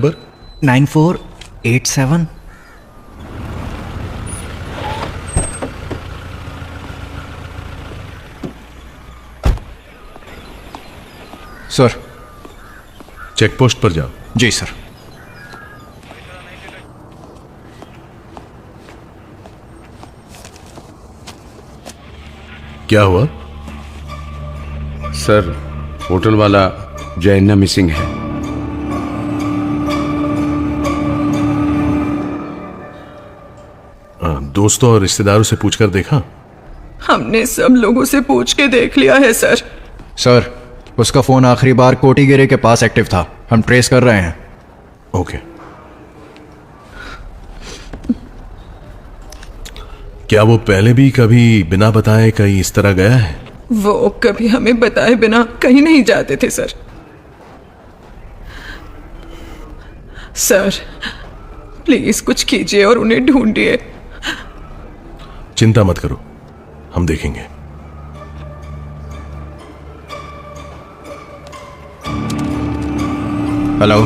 Number? 9487। Sir. Check post पर जाओ। जी sir. क्या हुआ? सर, होटल वाला जैना मिसिंग है। दोस्तों और रिश्तेदारों से पूछकर देखा? हमने सब लोगों से पूछ के देख लिया है सर। सर, उसका फोन आखिरी बार कोटीगिरे के पास एक्टिव था। हम ट्रेस कर रहे हैं। ओके। क्या वो पहले भी कभी बिना बताए कहीं इस तरह गया है? वो कभी हमें बताए बिना कहीं नहीं जाते थे सर। सर, प्लीज कुछ कीजिए और उन्हें ढूंढिए। चिंता मत करो, हम देखेंगे। हेलो।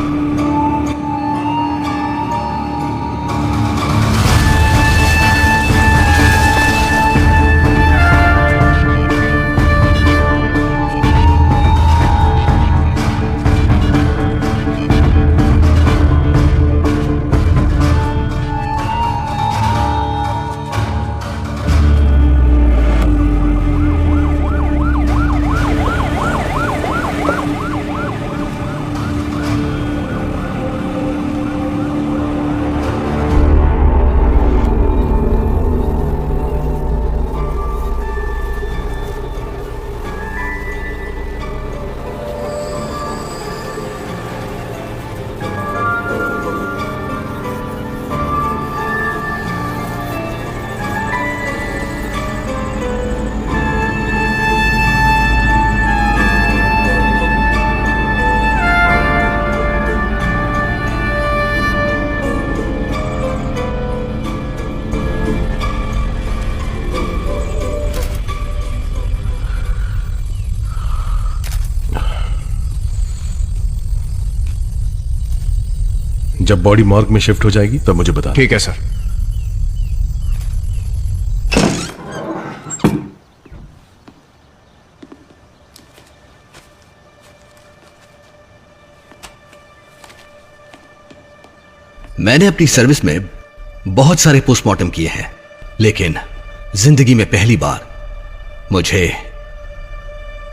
जब बॉडी मॉर्ग में शिफ्ट हो जाएगी तब मुझे बता। ठीक है सर। मैंने अपनी सर्विस में बहुत सारे पोस्टमार्टम किए हैं, लेकिन जिंदगी में पहली बार मुझे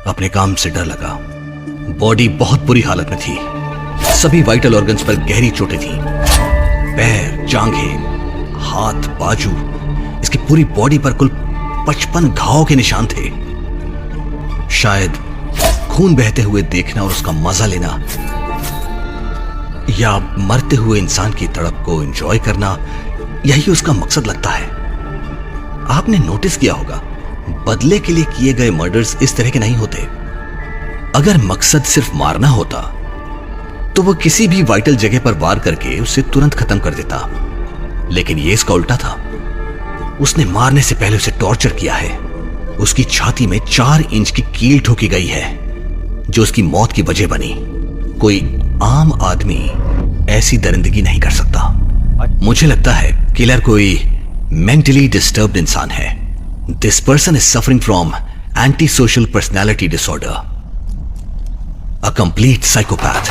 अपने काम से डर लगा। बॉडी बहुत बुरी हालत में थी। सभी वाइटल ऑर्गन्स पर गहरी चोटें थी। पैर, जांघें, हाथ, बाजू, इसकी पूरी बॉडी पर कुल 55 घावों के निशान थे। शायद खून बहते हुए देखना और उसका मजा लेना, या मरते हुए इंसान की तड़प को एंजॉय करना, यही उसका मकसद लगता है। आपने नोटिस किया होगा, बदले के लिए किए गए मर्डर्स इस तरह के नहीं होते। अगर मकसद सिर्फ मारना होता तो वो किसी भी वाइटल जगह पर वार करके उसे तुरंत खत्म कर देता, लेकिन ये इसका उल्टा था। उसने मारने से पहले उसे टॉर्चर किया है। उसकी छाती में 4 इंच की कील ठोकी गई है, जो उसकी मौत की वजह बनी। कोई आम आदमी ऐसी दरिंदगी नहीं कर सकता। मुझे लगता है किलर कोई मेंटली डिस्टर्ब्ड इंसान है। This person is suffering from anti social personality disorder, a complete psychopath.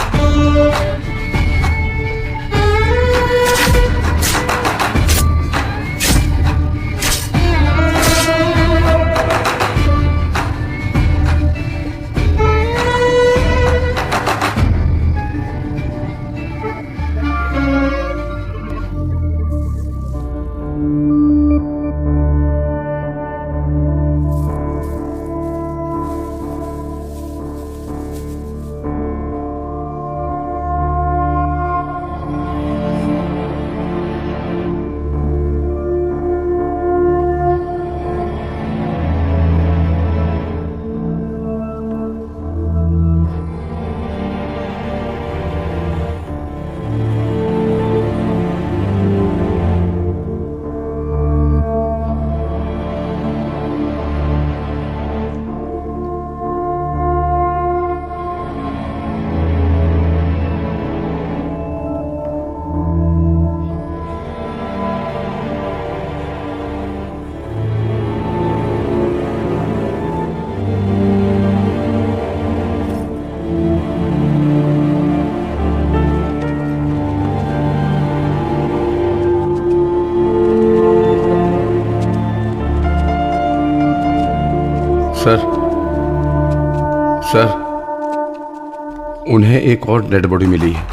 Sir, sir, उन्हें एक और डेड बॉडी मिली है।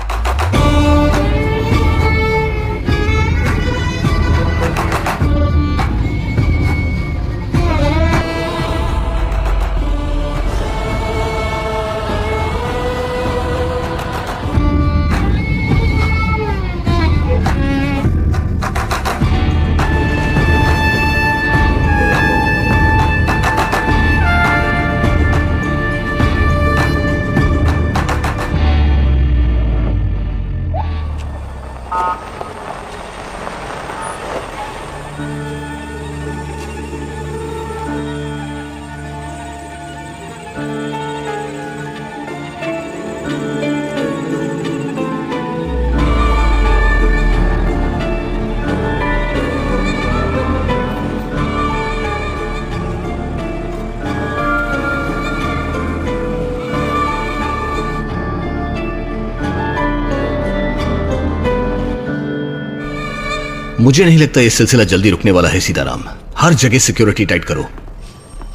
मुझे नहीं लगता यह सिलसिला जल्दी रुकने वाला है सीताराम। हर जगह सिक्योरिटी टाइट करो।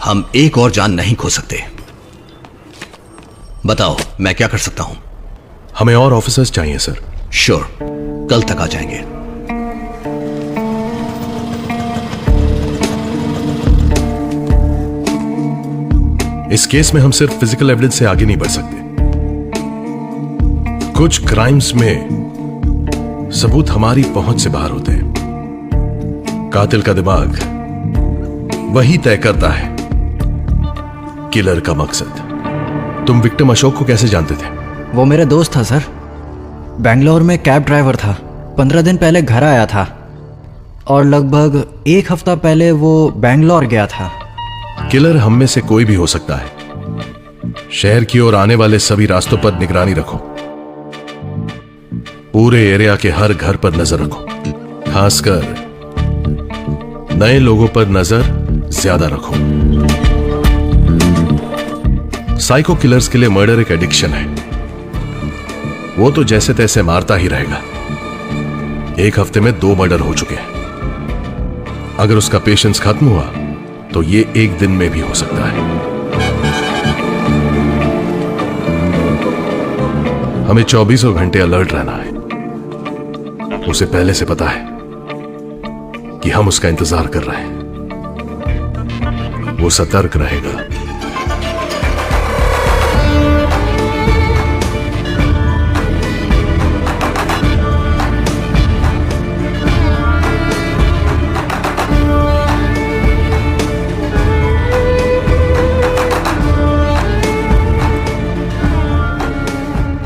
हम एक और जान नहीं खो सकते। बताओ मैं क्या कर सकता हूं? हमें और ऑफिसर्स चाहिए सर। श्योर, कल तक आ जाएंगे। इस केस में हम सिर्फ फिजिकल एविडेंस से आगे नहीं बढ़ सकते। कुछ क्राइम्स में सबूत हमारी पहुंच से बाहर होते हैं। कातिल का दिमाग वही तय करता है किलर का मकसद। तुम विक्टिम अशोक को कैसे जानते थे? वो मेरा दोस्त था सर। बेंगलोर में कैब ड्राइवर था। 15 दिन पहले घर आया था और लगभग 1 हफ्ता पहले वो बेंगलोर गया था। किलर हम में से कोई भी हो सकता है। शहर की ओर आने वाले सभी रास्तों पर निगरानी रखो। पूरे एरिया के हर घर पर नजर रखो। खासकर नए लोगों पर नजर ज्यादा रखो। साइको किलर्स के लिए मर्डर एक एडिक्शन है। वो तो जैसे तैसे मारता ही रहेगा। 1 हफ्ते में 2 मर्डर हो चुके हैं। अगर उसका पेशेंस खत्म हुआ तो ये 1 दिन में भी हो सकता है। हमें 24 घंटे अलर्ट रहना है। उसे पहले से पता है कि हम उसका इंतजार कर रहे हैं। वो सतर्क रहेगा।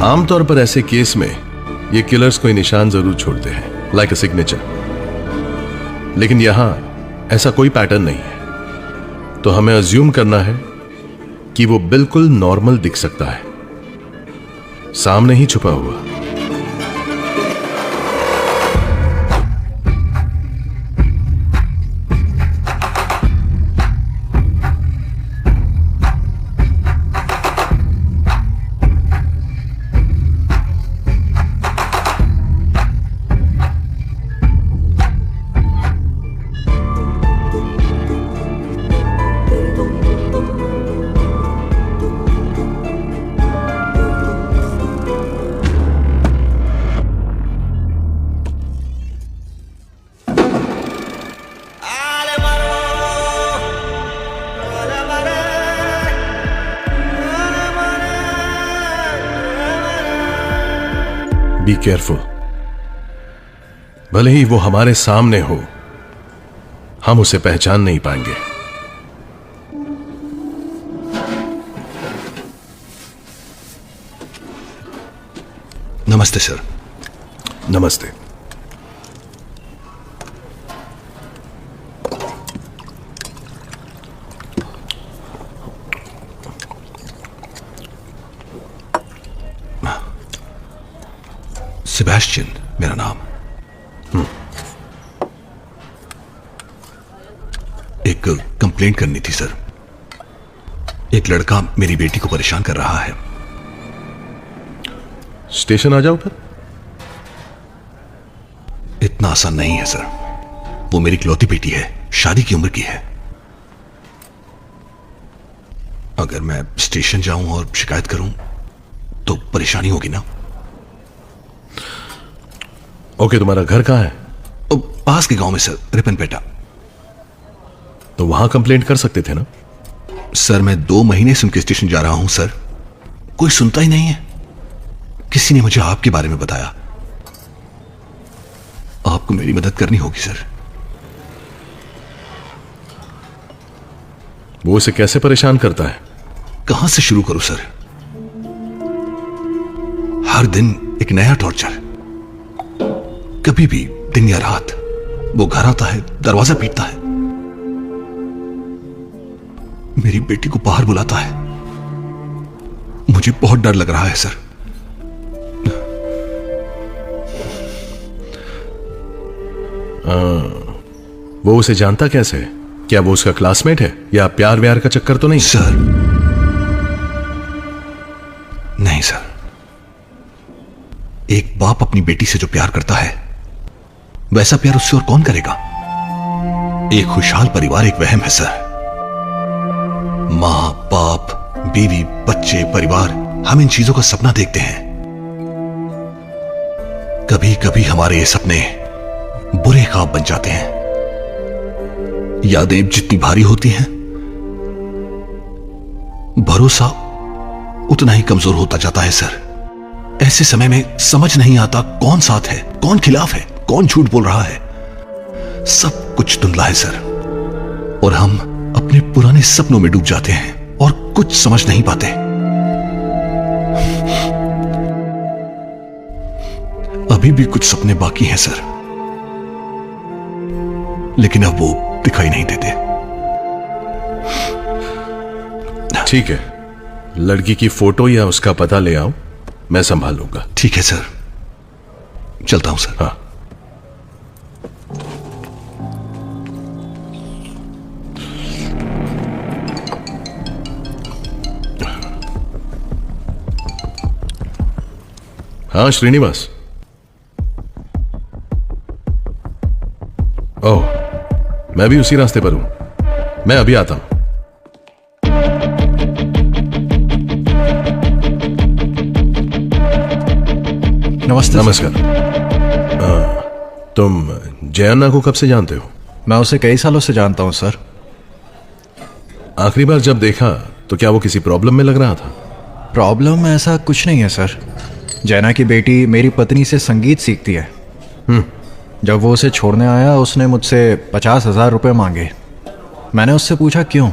आमतौर पर ऐसे केस में ये किलर्स कोई निशान जरूर छोड़ते हैं, लाइक अ सिग्नेचर। लेकिन यहां ऐसा कोई पैटर्न नहीं है, तो हमें अज्यूम करना है कि वो बिल्कुल नॉर्मल दिख सकता है, सामने ही छुपा हुआ। Be careful. भले ही वो हमारे सामने हो, हम उसे पहचान नहीं पाएंगे। नमस्ते सर। नमस्ते। सेबेस्टियन मेरा नाम। एक कंप्लेंट करनी थी सर। एक लड़का मेरी बेटी को परेशान कर रहा है। स्टेशन आ जाओ फिर। इतना आसान नहीं है सर। वो मेरी इकलौती बेटी है, शादी की उम्र की है। अगर मैं स्टेशन जाऊं और शिकायत करूं तो परेशानी होगी ना? ओके, तुम्हारा घर कहाँ है? पास के गांव में सर, रिपनपेटा। तो वहां कंप्लेंट कर सकते थे ना? सर मैं 2 महीने से उनके स्टेशन जा रहा हूं सर, कोई सुनता ही नहीं है। किसी ने मुझे आपके बारे में बताया। आपको मेरी मदद करनी होगी सर। वो उसे कैसे परेशान करता है? कहां से शुरू करूं सर? हर दिन एक नया टॉर्चर। कभी भी दिन या रात वो घर आता है, दरवाजा पीटता है, मेरी बेटी को बाहर बुलाता है। मुझे बहुत डर लग रहा है सर। वो उसे जानता कैसे है? क्या वो उसका क्लासमेट है या प्यार व्यार का चक्कर तो नहीं? सर नहीं सर, एक बाप अपनी बेटी से जो प्यार करता है वैसा प्यार उससे और कौन करेगा? एक खुशहाल परिवार एक वहम है सर। मां बाप, बीवी, बच्चे, परिवार, हम इन चीजों का सपना देखते हैं। कभी कभी हमारे ये सपने बुरे ख्वाब बन जाते हैं। यादें जितनी भारी होती हैं, भरोसा उतना ही कमजोर होता जाता है सर। ऐसे समय में समझ नहीं आता कौन साथ है, कौन खिलाफ है, कौन झूठ बोल रहा है। सब कुछ धुंधला है सर, और हम अपने पुराने सपनों में डूब जाते हैं और कुछ समझ नहीं पाते। अभी भी कुछ सपने बाकी हैं सर, लेकिन अब वो दिखाई नहीं देते। ठीक है, लड़की की फोटो या उसका पता ले आओ, मैं संभाल लूंगा। ठीक है सर, चलता हूं सर। हाँ। हाँ श्रीनिवास। ओह, मैं भी उसी रास्ते पर हूं। मैं अभी आता हूं। नमस्ते। नमस्कार। तुम जयन्ना को कब से जानते हो? मैं उसे कई सालों से जानता हूं सर। आखिरी बार जब देखा तो क्या वो किसी प्रॉब्लम में लग रहा था? प्रॉब्लम ऐसा कुछ नहीं है सर। जैना की बेटी मेरी पत्नी से संगीत सीखती है। जब वो उसे छोड़ने आया उसने मुझसे 50,000 रुपये मांगे। मैंने उससे पूछा क्यों,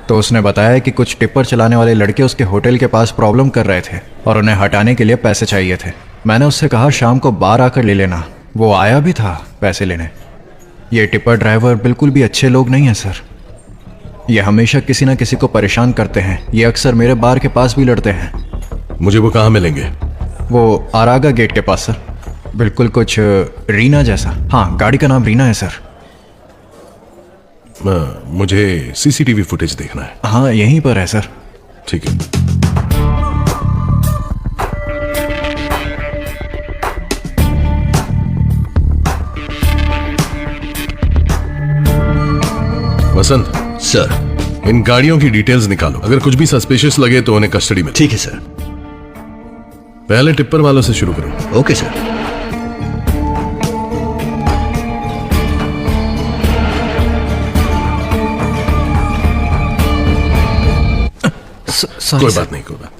तो उसने बताया कि कुछ टिप्पर चलाने वाले लड़के उसके होटल के पास प्रॉब्लम कर रहे थे और उन्हें हटाने के लिए पैसे चाहिए थे। मैंने उससे कहा शाम को बार आकर ले लेना। वो आया भी था पैसे लेने। ये टिप्पर ड्राइवर बिल्कुल भी अच्छे लोग नहीं हैं सर। ये हमेशा किसी ना किसी को परेशान करते हैं। ये अक्सर मेरे बार के पास भी लड़ते हैं। मुझे वो कहाँ मिलेंगे? वो आरागा गेट के पास सर, बिल्कुल कुछ रीना जैसा। हाँ, गाड़ी का नाम रीना है सर। मुझे सीसीटीवी फुटेज देखना है। हाँ, यहीं पर है सर। ठीक है। वसंत सर। इन गाड़ियों की डिटेल्स निकालो। अगर कुछ भी सस्पिशियस लगे तो उन्हें कस्टडी में। ठीक है सर। पहले टिप्पर वालों से शुरू करो। Okay sir. कोई बात नहीं, कोई बात।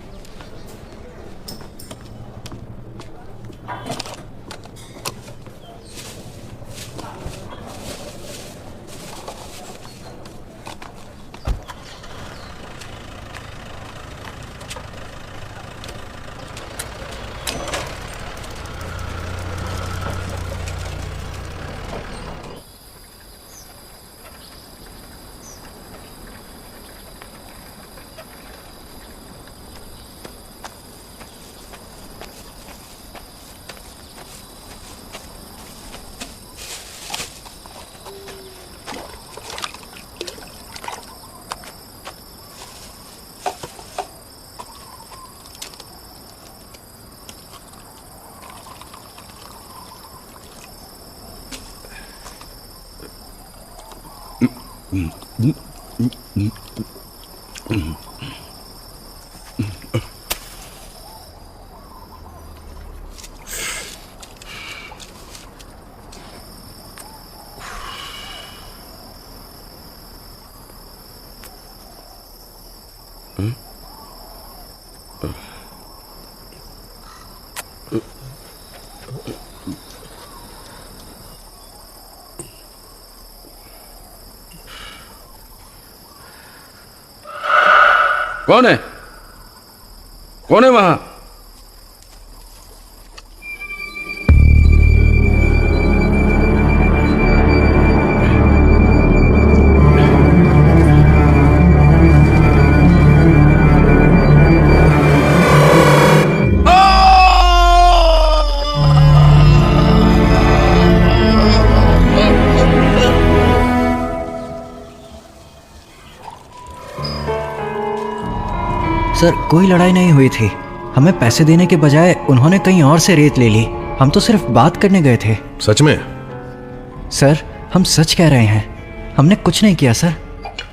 कौन है? कौन है वहां? सर कोई लड़ाई नहीं हुई थी। हमें पैसे देने के बजाय उन्होंने कहीं और से रेत ले ली। हम तो सिर्फ बात करने गए थे। सच में? सर हम सच कह रहे हैं, हमने कुछ नहीं किया सर।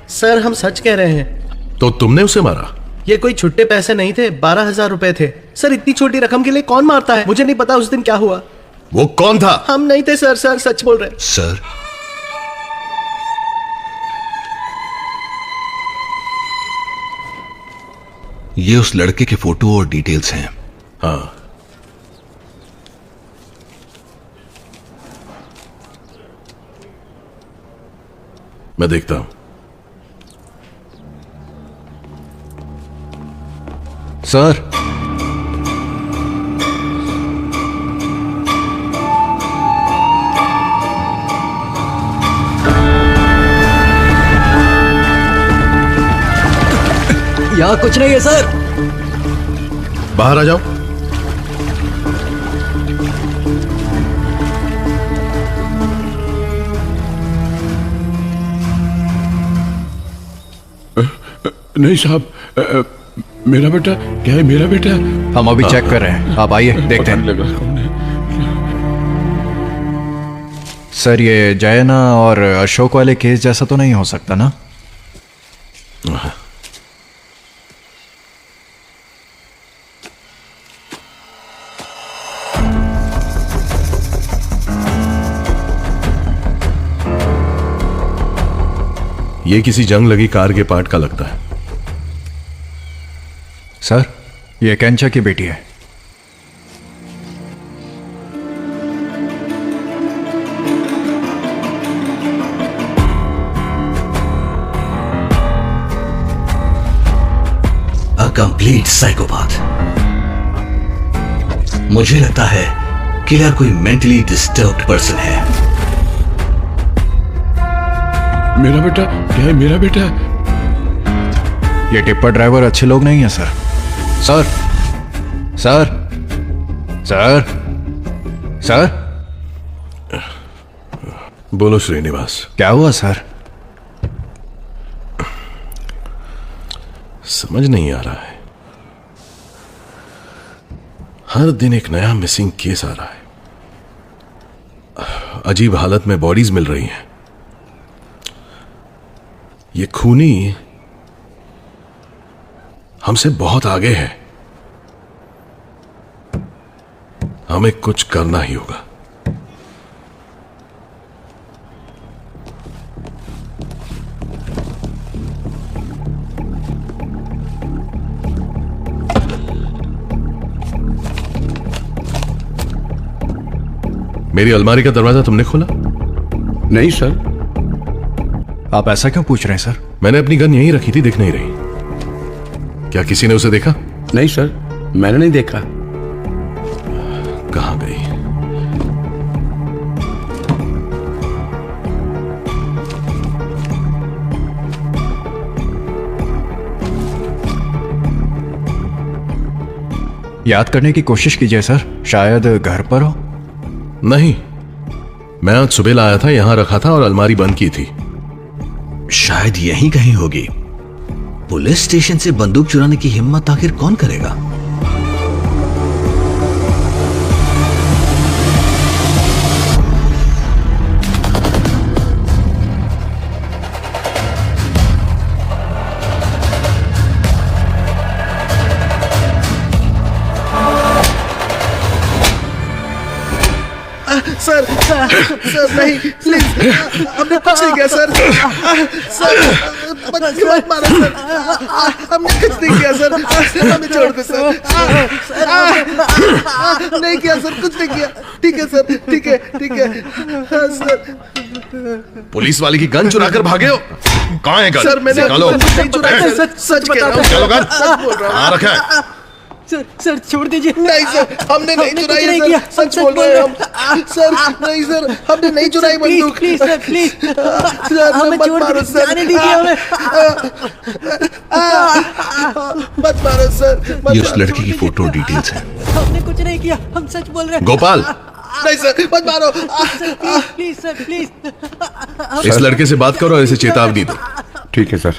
सर हम सच कह रहे हैं। तो तुमने उसे मारा? ये कोई छुट्टे पैसे नहीं थे, 12,000 रुपए थे। सर इतनी छोटी रकम के लिए कौन मारता है? मुझे नहीं पता उस दिन क्या हुआ। वो कौन था? हम नहीं थे सर। सर सच बोल रहे हैं। सर, ये उस लड़के के फोटो और डिटेल्स हैं। हाँ, मैं देखता हूं। सर यहाँ कुछ नहीं है सर। बाहर आ जाओ। नहीं साहब, मेरा बेटा क्या है? मेरा बेटा हम अभी चेक कर रहे हैं, आप आइए देखते हैं। लगा कौन है? सर ये जयना और अशोक वाले केस जैसा तो नहीं हो सकता ना? ये किसी जंग लगी कार के पार्ट का लगता है। सर ये कैंचा की बेटी है। A complete psychopath. मुझे लगता है किलर कोई मेंटली डिस्टर्ब्ड पर्सन है। मेरा बेटा क्या है? मेरा बेटा ये टिप्पर ड्राइवर अच्छे लोग नहीं है sir. Sir sir sir sir बोलो श्रीनिवास। क्या हुआ सर? समझ नहीं आ रहा है। हर दिन एक नया मिसिंग केस आ रहा है। अजीब हालत में बॉडीज मिल रही हैं। ये खूनी हमसे बहुत आगे है। हमें कुछ करना ही होगा। मेरी अलमारी का दरवाजा तुमने खोला? नहीं सर। आप ऐसा क्यों पूछ रहे हैं सर? मैंने अपनी गन यहीं रखी थी, दिख नहीं रही। क्या किसी ने उसे देखा? नहीं सर, मैंने नहीं देखा। कहां गई? याद करने की कोशिश कीजिए सर, शायद घर पर हो। नहीं, मैं आज सुबह लाया था, यहां रखा था और अलमारी बंद की थी। शायद यहीं कहीं होगी। पुलिस स्टेशन से बंदूक चुराने की हिम्मत आखिर कौन करेगा? सर सर नहीं प्लीज, हमने कुछ नहीं किया सर। सर मत मारो सर, हमने कुछ नहीं किया सर, हमें छोड़ दो सर। नहीं किया सर, कुछ नहीं किया। ठीक है सर, ठीक है ठीक है। सर पुलिस वाले की गन चुरा कर भागे हो? कहाँ है गन? सर मैंने निकालो। नहीं चुराया सर, सच कह रहा हूँ। चलो गन। सच बोल रहा हूँ। कहाँ रखा है? सर छोड़ दीजिए। नहीं सर, हमने नहीं चुराई नहीं है किया, सर, सच बोल रहे हैं हम। सर नहीं सर, हमने नहीं चुराई बंदूक। प्लीज सर प्लीज, सर हमें मत छोड़ मारो सर, जाने दीजिए हमें। मत मारो सर, मत ये उस मारो। लड़की की फोटो डिटेल्स है। हमने कुछ नहीं किया, हम सच बोल रहे हैं। गोपाल, नहीं सर, मत मारो। Please sir please. इस लड़के से बात करो और इसे चेतावनी दो। ठीक है सर।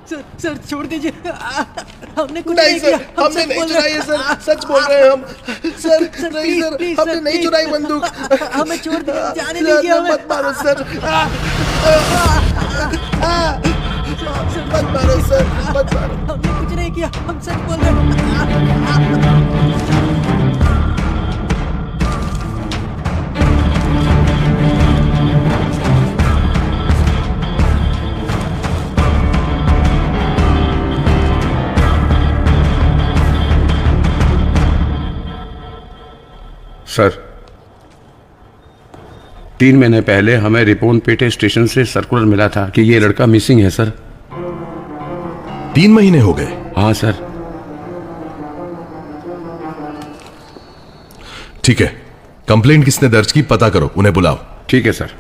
सर छोड़ दीजिए, हमने कुछ नहीं नहीं किया, सर, हम हमने सच नहीं बोल चुराई रहे है हैं। सर, सच बोल रहे हैं हम। सर नहीं सर, प्लीज, हमने सर, नहीं प्लीज। चुराई बंदूक। हमें छोड़ दीजिए, जाने सर, दीजिए हमें। मत मारो सर। मत मारो सर, मत मारो। हमने कुछ नहीं किया, हम सच बोल रहे हैं। सर 3 महीने पहले हमें रिपोनपेटे स्टेशन से सर्कुलर मिला था कि ये लड़का मिसिंग है सर। 3 महीने हो गए? हाँ सर। ठीक है, कंप्लेंट किसने दर्ज की पता करो, उन्हें बुलाओ। ठीक है सर।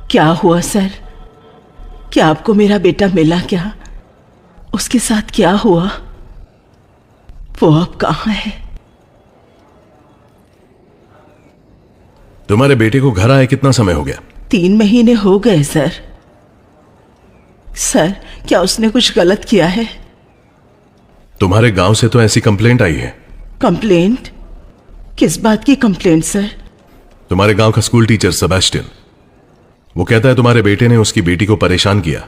क्या हुआ सर? क्या आपको मेरा बेटा मिला क्या? उसके साथ क्या हुआ? वो अब कहाँ है? तुम्हारे बेटे को घर आए कितना समय हो गया? 3 महीने हो गए सर। सर क्या उसने कुछ गलत किया है? तुम्हारे गांव से तो ऐसी कंप्लेंट आई है। कंप्लेंट? किस बात की कंप्लेंट सर? तुम्हारे गांव का स्कूल टीचर सेबेस्टियन, वो कहता है तुम्हारे बेटे ने उसकी बेटी को परेशान किया,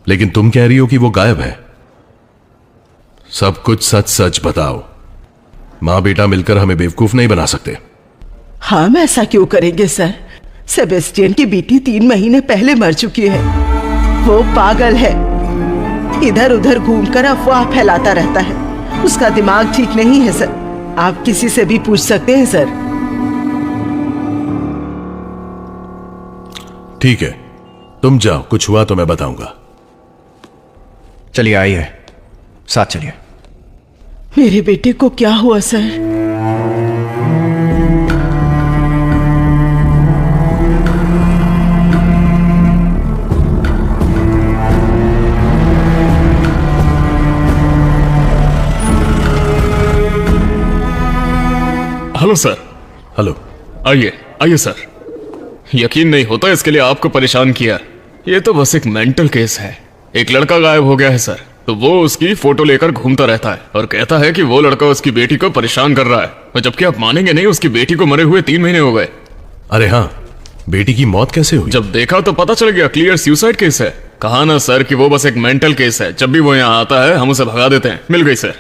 लेकिन तुम कह रही हो कि वो गायब है। सब कुछ सच सच बताओ। मां बेटा मिलकर हमें बेवकूफ नहीं बना सकते। हम ऐसा क्यों करेंगे सर? सेबेस्टियन की बेटी 3 महीने पहले मर चुकी है। वो पागल है, इधर उधर घूमकर अफवाह फैलाता रहता है। उसका दिमाग ठीक नहीं है सर। आप किसी से भी पूछ सकते हैं सर। ठीक है, तुम जाओ, कुछ हुआ तो मैं बताऊंगा। चलिए आइए, साथ चलिए। मेरे बेटे को क्या हुआ सर? Hello sir. हेलो। आइए आइए सर। यकीन नहीं होता इसके लिए आपको परेशान किया। ये तो बस एक मेंटल केस है। एक लड़का गायब हो गया है सर, तो वो उसकी फोटो लेकर घूमता रहता है और कहता है कि वो लड़का उसकी बेटी को परेशान कर रहा है, और जबकि आप मानेंगे नहीं, उसकी बेटी को मरे हुए 3 महीने हो गए। अरे हाँ, बेटी की मौत कैसे हुई? जब देखा तो पता चल गया क्लियर सुसाइड केस है। कहा ना सर कि वो बस एक मेंटल केस है। जब भी वो यहाँ आता है हम उसे भगा देते हैं। मिल गई सर।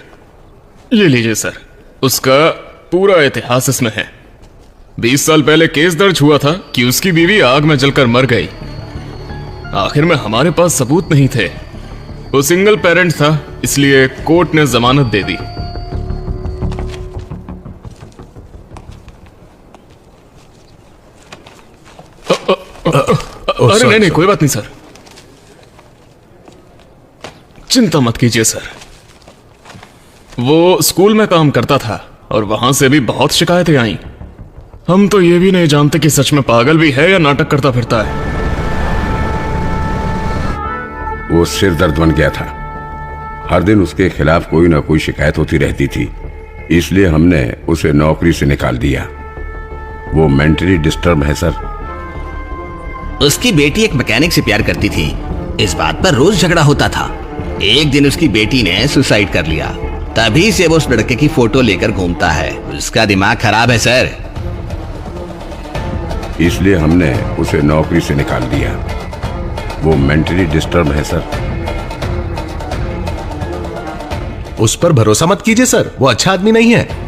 ये लीजिए सर, उसका पूरा इतिहास इसमें है। 20 साल पहले केस दर्ज हुआ था कि उसकी बीवी आग में जलकर मर गई। आखिर में हमारे पास सबूत नहीं थे। वो सिंगल पेरेंट था, इसलिए कोर्ट ने जमानत दे दी। अरे नहीं नहीं, कोई बात नहीं सर, चिंता मत कीजिए सर। वो स्कूल में काम करता था और वहां से भी बहुत शिकायतें आई। हम तो ये भी नहीं जानते कि सच में पागल भी है या नाटक करता फिरता है। वो सिर दर्द बन गया था। हर दिन उसके खिलाफ कोई ना कोई शिकायत होती रहती थी, इसलिए हमने उसे नौकरी से निकाल दिया। वो मेंटली डिस्टर्ब है सर। उसकी बेटी एक मैकेनिक से प्यार करती थी, इस बात पर रोज झगड़ा होता था। एक दिन उसकी बेटी ने सुसाइड कर लिया, तभी से वो उस लड़के की फोटो लेकर घूमता है। उसका दिमाग खराब है सर। इसलिए हमने उसे नौकरी से निकाल दिया। वो मेंटली डिस्टर्ब है सर। उस पर भरोसा मत कीजिए सर, वो अच्छा आदमी नहीं है।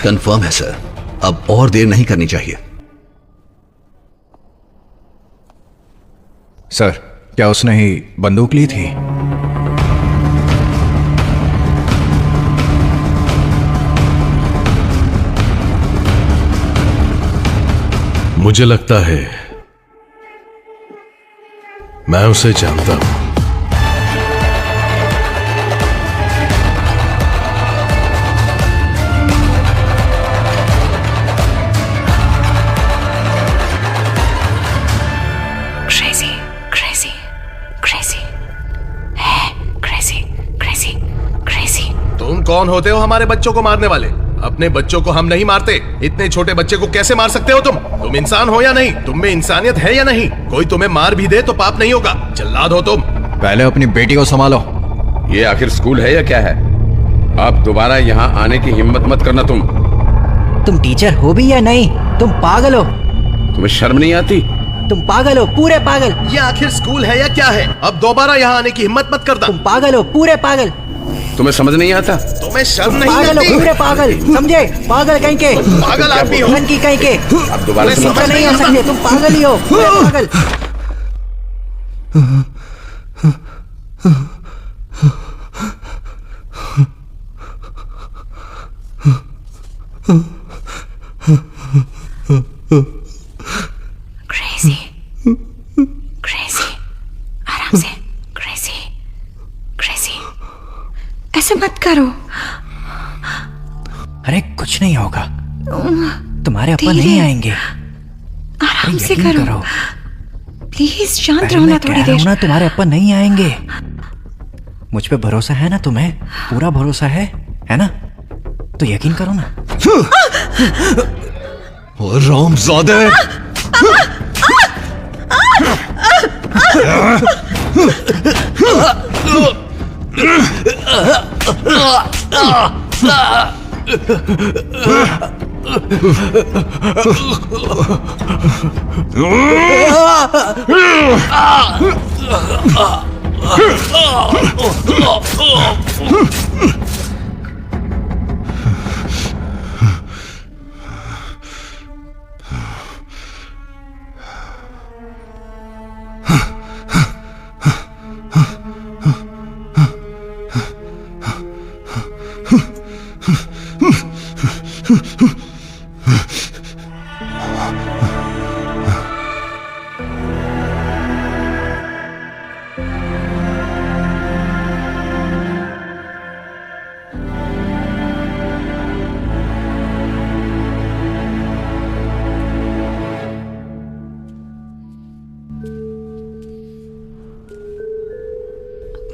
कंफर्म है सर, अब और देर नहीं करनी चाहिए। सर, क्या उसने ही बंदूक ली थी? मुझे लगता है मैं उसे जानता हूं। Crazy, crazy, crazy, crazy, crazy, crazy. तुम कौन होते हो हमारे बच्चों को मारने वाले? अपने बच्चों को हम नहीं मारते। इतने छोटे बच्चे को कैसे मार सकते हो तुम? तुम इंसान हो या नहीं? तुम में इंसानियत है या नहीं? कोई तुम्हें मार भी दे तो पाप नहीं होगा। जल्लाद हो तुम। पहले अपनी बेटी को संभालो। ये आखिर स्कूल है या क्या है? आप दोबारा यहाँ आने की हिम्मत मत करना। तुम टीचर हो भी या नहीं? तुम पागल हो। तुम्हें शर्म नहीं आती? तुम पागल हो, पूरे पागल। ये आखिर स्कूल है या क्या है? अब दोबारा यहाँ आने की हिम्मत मत करना। तुम पागल हो, पूरे पागल। तुम्हें समझ नहीं आता? तुम्हें शर्म नहीं पागल हो, आती? पूरे पागल, समझे? पागल कहीं के, पागल आदमी हो। धन की कहीं के। आप दोबारा से टीचर नहीं आ सकते, तुम पागल ही हो, पूरे पागल। Crazy, crazy, आराम से, crazy, crazy. ऐसे मत करो। अरे कुछ नहीं होगा, तुम्हारे अपा धीरे। नहीं आएंगे। आराम से यकीन करो। प्लीज शांत पहले रहो ना मैं थोड़ी कह रहा हूं देर। ना, तुम्हारे अपा नहीं आएंगे। मुझ पे भरोसा है ना तुम्हें? पूरा भरोसा है ना? तो यकीन करो ना। और रामज़ादे,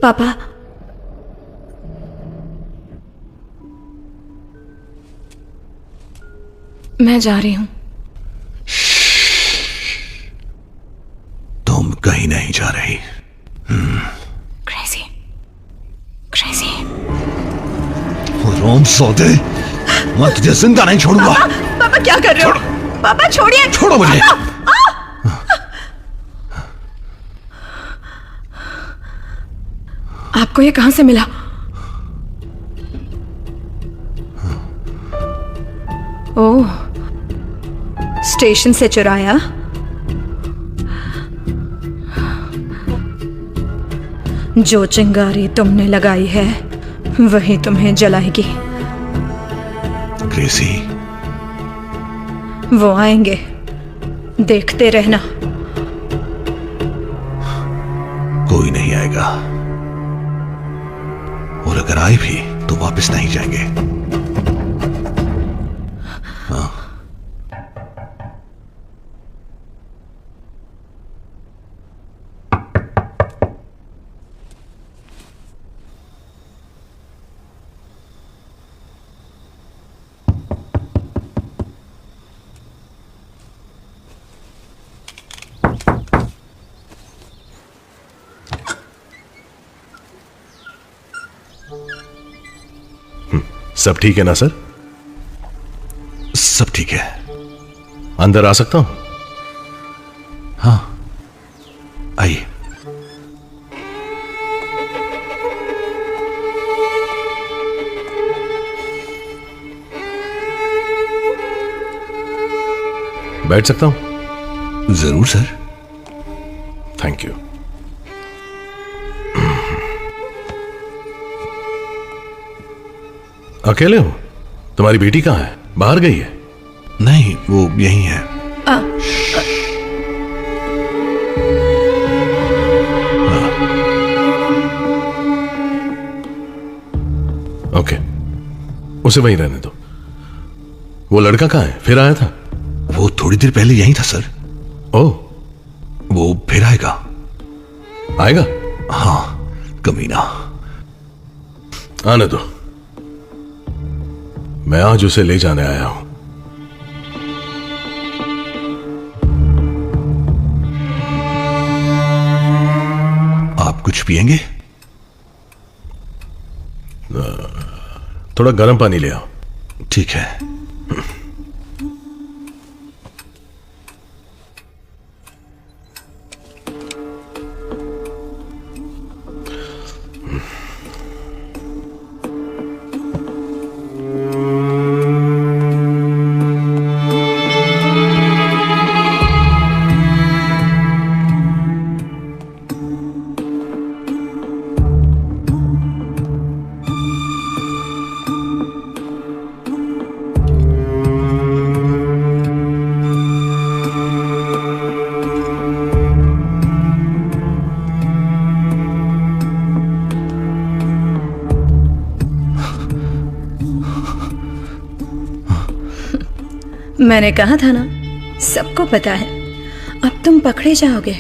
पापा, मैं जा रही हूं। तुम कहीं नहीं जा रही। Crazy, crazy. रामज़ादे, मैं तुझे जिंदा नहीं छोड़ूंगा। पापा क्या कर रहे हो? पापा छोड़िए। छोड़ो मुझे। आपको ये कहां से मिला? ओह, स्टेशन से चुराया? जो चिंगारी तुमने लगाई है वही तुम्हें जलाएगी। ग्रेसी, वो आएंगे, देखते रहना। कोई नहीं आएगा, और अगर आए भी तो वापस नहीं जाएंगे। सब ठीक है ना सर? सब ठीक है। अंदर आ सकता हूं? हाँ, आइए। बैठ सकता हूं? जरूर सर। Thank you. अकेले हो? तुम्हारी बेटी कहाँ है? बाहर गई है? नहीं, वो यहीं है। ओके, उसे वहीं रहने दो। वो लड़का कहाँ है? फिर आया था? वो थोड़ी देर पहले यहीं था सर। ओह, वो फिर आएगा। आएगा? हाँ, कमीना। आने दो, मैं आज उसे ले जाने आया हूं। आप कुछ पिएंगे? थोड़ा गर्म पानी ले आओ। ठीक है। मैंने कहा था ना, सबको पता है। अब तुम पकड़े जाओगे।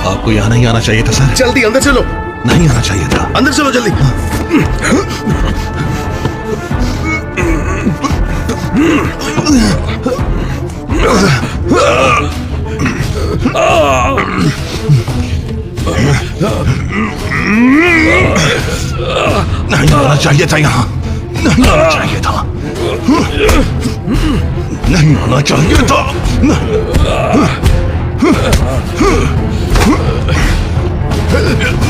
आपको यहाँ नहीं आना चाहिए था सर। जल्दी अंदर चलो। नहीं आना चाहिए था। अंदर चलो जल्दी। नहीं आना चाहिए था यहाँ। नहीं आना चाहिए था। नहीं आना चाहिए था।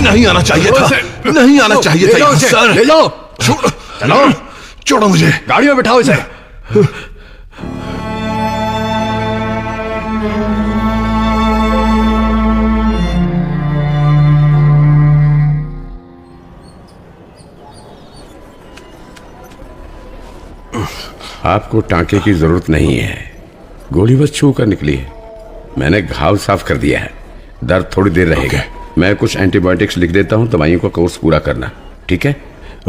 नहीं आना चाहिए था। नहीं आना चाहिए था यहाँ, सर। ले जाओ। चलो, छोड़ो मुझे। गाड़ी में बिठाओ इसे। आपको टांके की जरूरत नहीं है, गोली बस छू कर निकली है। मैंने घाव साफ कर दिया है, दर्द थोड़ी देर रहेगा। मैं कुछ एंटीबायोटिक्स लिख देता हूँ, दवाइयों का कोर्स पूरा करना, ठीक है?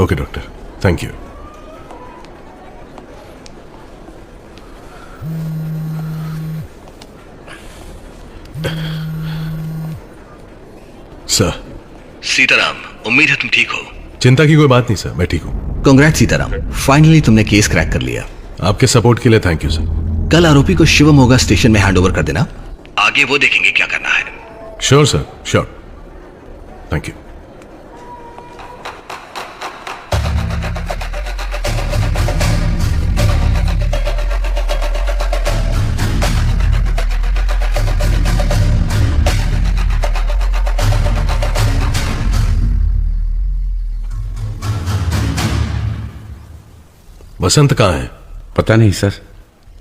Okay doctor. Thank you. Sir. Sitaram, उम्मीद है तुम ठीक हो। चिंता की कोई बात नहीं सर, मैं ठीक हूं। कांग्रेस सीताराम, फाइनली तुमने केस क्रैक कर लिया। आपके सपोर्ट के लिए थैंक यू सर। कल आरोपी को शिवमोगा स्टेशन में हैंडओवर कर देना, आगे वो देखेंगे क्या करना है। Sure sir, sure. Thank you. Vasant कहाँ है? पता नहीं सर,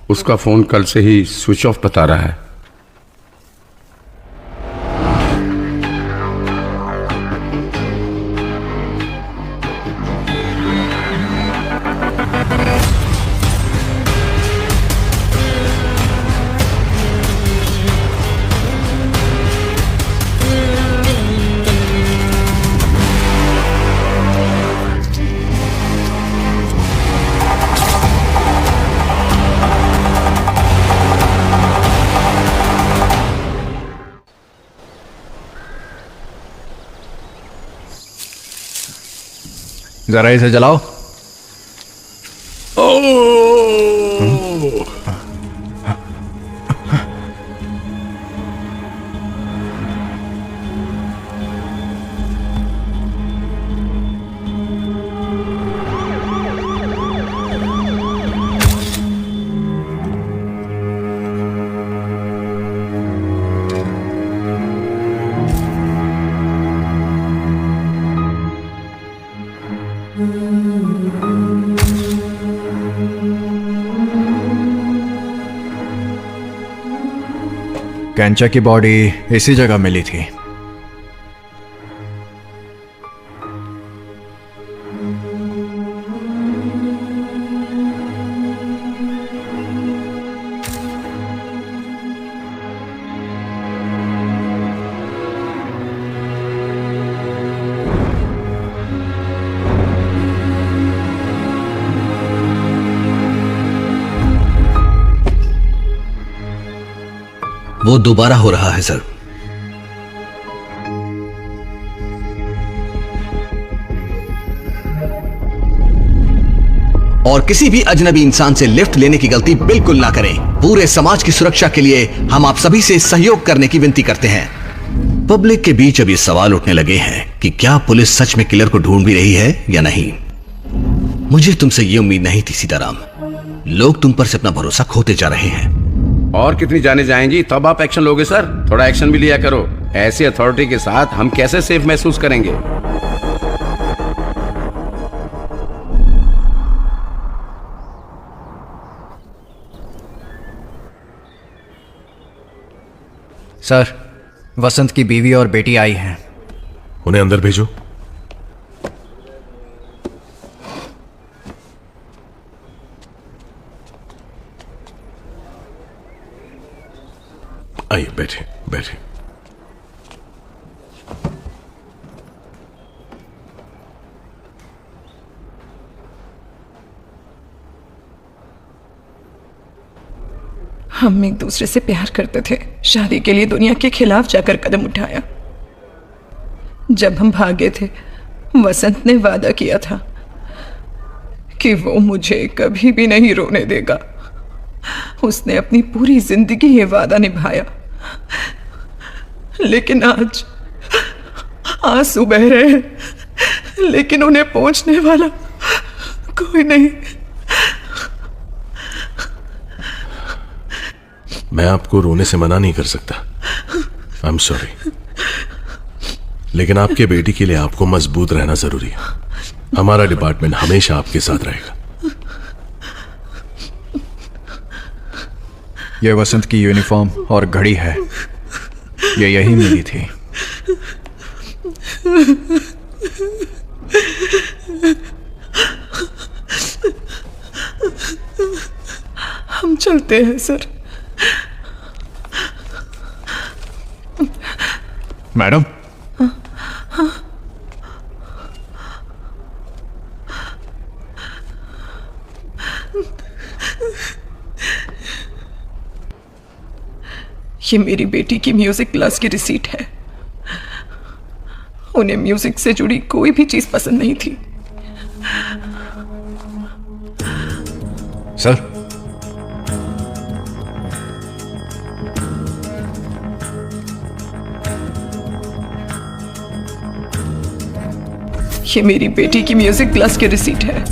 उसका फोन कल से ही स्विच ऑफ बता रहा है। जरा इसे जलाओ। कैंचा की बॉडी इसी जगह मिली थी। वो दोबारा हो रहा है सर। और किसी भी अजनबी इंसान से लिफ्ट लेने की गलती बिल्कुल ना करें। पूरे समाज की सुरक्षा के लिए हम आप सभी से सहयोग करने की विनती करते हैं। पब्लिक के बीच अब ये सवाल उठने लगे हैं कि क्या पुलिस सच में किलर को ढूंढ भी रही है या नहीं। मुझे तुमसे ये उम्मीद नहीं थी सीताराम। लोग तुम पर से अपना भरोसा खोते जा रहे हैं। और कितनी जाने जाएंगी तब आप एक्शन लोगे सर? थोड़ा एक्शन भी लिया करो। ऐसी अथॉरिटी के साथ हम कैसे सेफ महसूस करेंगे? सर, वसंत की बीवी और बेटी आई हैं। उन्हें अंदर भेजो। आइए, बैठे बैठे। हम एक दूसरे से प्यार करते थे। शादी के लिए दुनिया के खिलाफ जाकर कदम उठाया। जब हम भागे थे, वसंत ने वादा किया था कि वो मुझे कभी भी नहीं रोने देगा। उसने अपनी पूरी जिंदगी ये वादा निभाया। लेकिन आज आंसू बह रहे हैं, लेकिन उन्हें पहुंचने वाला कोई नहीं। मैं आपको रोने से मना नहीं कर सकता। आई एम सॉरी, लेकिन आपके बेटी के लिए आपको मजबूत रहना जरूरी है। हमारा डिपार्टमेंट हमेशा आपके साथ रहेगा। ये वसंत की यूनिफॉर्म और घड़ी है, ये यही मिली थी। हम चलते हैं सर। मैडम, ये मेरी बेटी की म्यूजिक क्लास की रिसीट है। उन्हें म्यूजिक से जुड़ी कोई भी चीज पसंद नहीं थी। सर, ये मेरी बेटी की म्यूजिक क्लास की रिसीट है।